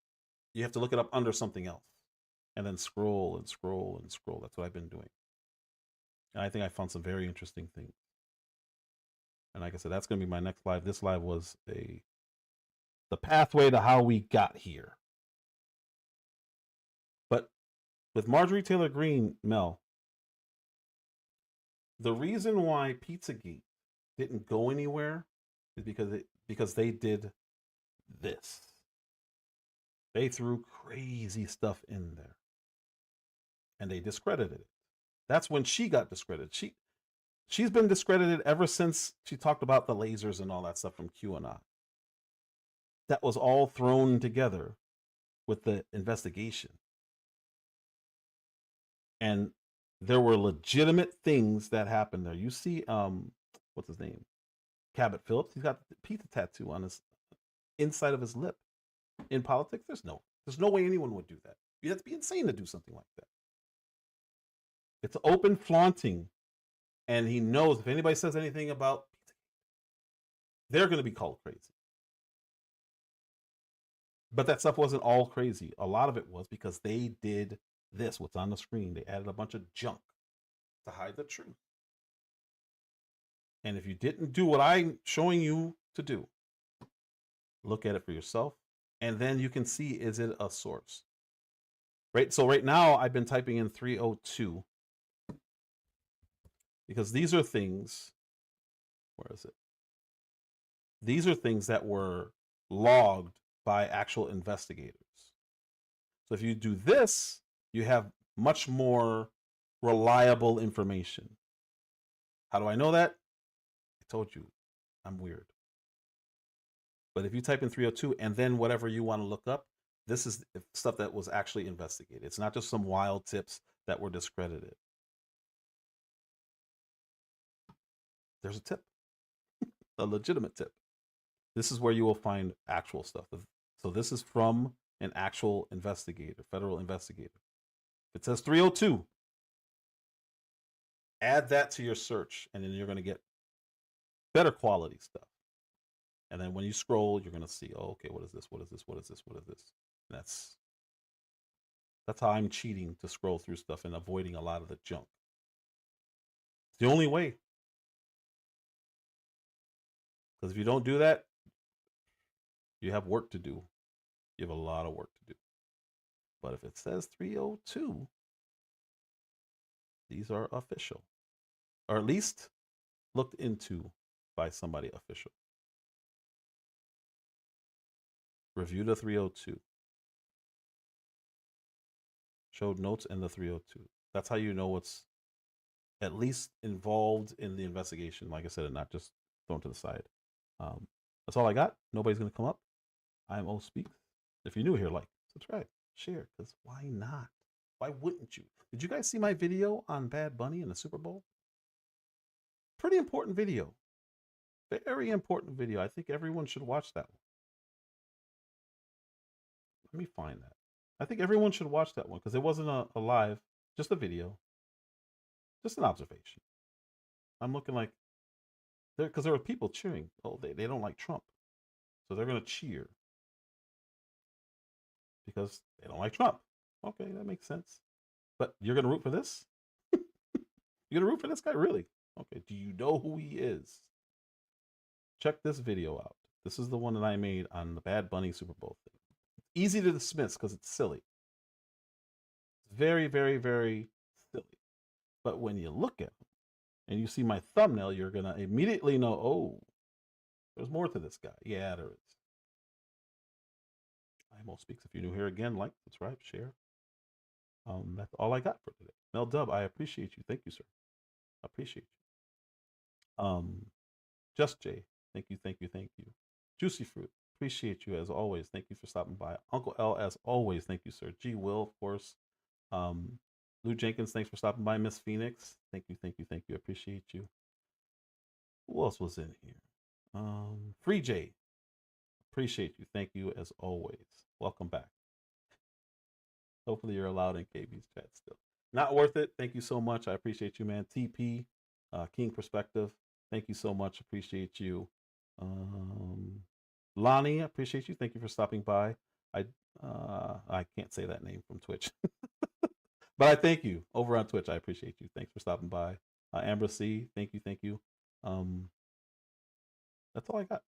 You have to look it up under something else, and then scroll and scroll and scroll. That's what I've been doing, and I think I found some very interesting things. And like I said, that's going to be my next live. This live was the pathway to how we got here. But with Marjorie Taylor Greene, Mel, the reason why Pizzagate didn't go anywhere is because they did this. They threw crazy stuff in there, and they discredited it. That's when she got discredited. She's been discredited ever since she talked about the lasers and all that stuff from QAnon. That was all thrown together with the investigation. And there were legitimate things that happened there. You see, what's his name? Cabot Phillips. He's got the pizza tattoo on his inside of his lip. In politics, there's no way anyone would do that. You'd have to be insane to do something like that. It's open flaunting. And he knows if anybody says anything about Pizzagate, they're going to be called crazy. But that stuff wasn't all crazy. A lot of it was because they did this, what's on the screen. They added a bunch of junk to hide the truth. And if you didn't do what I'm showing you to do, look at it for yourself. And then you can see, is it a source? Right? So right now, I've been typing in 302. Because these are things, where is it? These are things that were logged by actual investigators. So if you do this, you have much more reliable information. How do I know that? I told you, I'm weird. But if you type in 302 and then whatever you want to look up, this is stuff that was actually investigated. It's not just some wild tips that were discredited. There's a tip, a legitimate tip. This is where you will find actual stuff. So this is from an actual investigator, federal investigator. If it says 302, add that to your search, and then you're going to get better quality stuff. And then when you scroll, you're going to see, oh, okay, what is this? What is this? What is this? What is this? And that's how I'm cheating to scroll through stuff and avoiding a lot of the junk. It's the only way. Because if you don't do that, you have work to do. You have a lot of work to do. But if it says 302, these are official. Or at least looked into by somebody official. Review the 302. Showed notes in the 302. That's how you know what's at least involved in the investigation. Like I said, and not just thrown to the side. That's all I got. Nobody's going to come up. I'm O Speaks. If you're new here, like, subscribe, share, because why not? Why wouldn't you? Did you guys see my video on Bad Bunny and the Super Bowl? Pretty important video. Very important video. I think everyone should watch that one. Let me find that. I think everyone should watch that one because it wasn't a live, just a video, just an observation. I'm looking like, because there were people cheering. Oh, they don't like Trump. So they're going to cheer because they don't like Trump. Okay, that makes sense. But you're going to root for this? You're going to root for this guy? Really? Okay, do you know who he is? Check this video out. This is the one that I made on the Bad Bunny Super Bowl thing. It's easy to dismiss because it's silly. It's very, very, very silly. But when you look at him and you see my thumbnail, you're going to immediately know, oh, there's more to this guy. Yeah, there is. IMO Speaks. If you're new here again, like, subscribe, share. That's all I got for today. Mel Dub, I appreciate you. Thank you, sir. I appreciate you. Just Jay, thank you, thank you, thank you. Juicy Fruit, appreciate you as always. Thank you for stopping by. Uncle L, as always, thank you, sir. G Will, of course. Lou Jenkins, thanks for stopping by. Miss Phoenix, thank you, thank you, thank you. Appreciate you. Who else was in here? Free J, appreciate you. Thank you as always. Welcome back. Hopefully you're allowed in KB's chat still. Not worth it. Thank you so much. I appreciate you, man. TP, King Perspective. Thank you so much. Appreciate you. Lonnie, I appreciate you. Thank you for stopping by. I can't say that name from Twitch. But I thank you over on Twitch. I appreciate you. Thanks for stopping by. Amber C, thank you, thank you. That's all I got.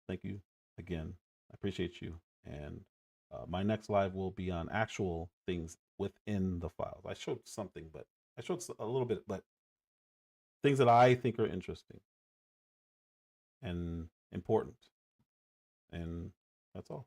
Thank you again. I appreciate you. And my next live will be on actual things within the files. I showed something, but I showed a little bit, but things that I think are interesting and important. And that's all.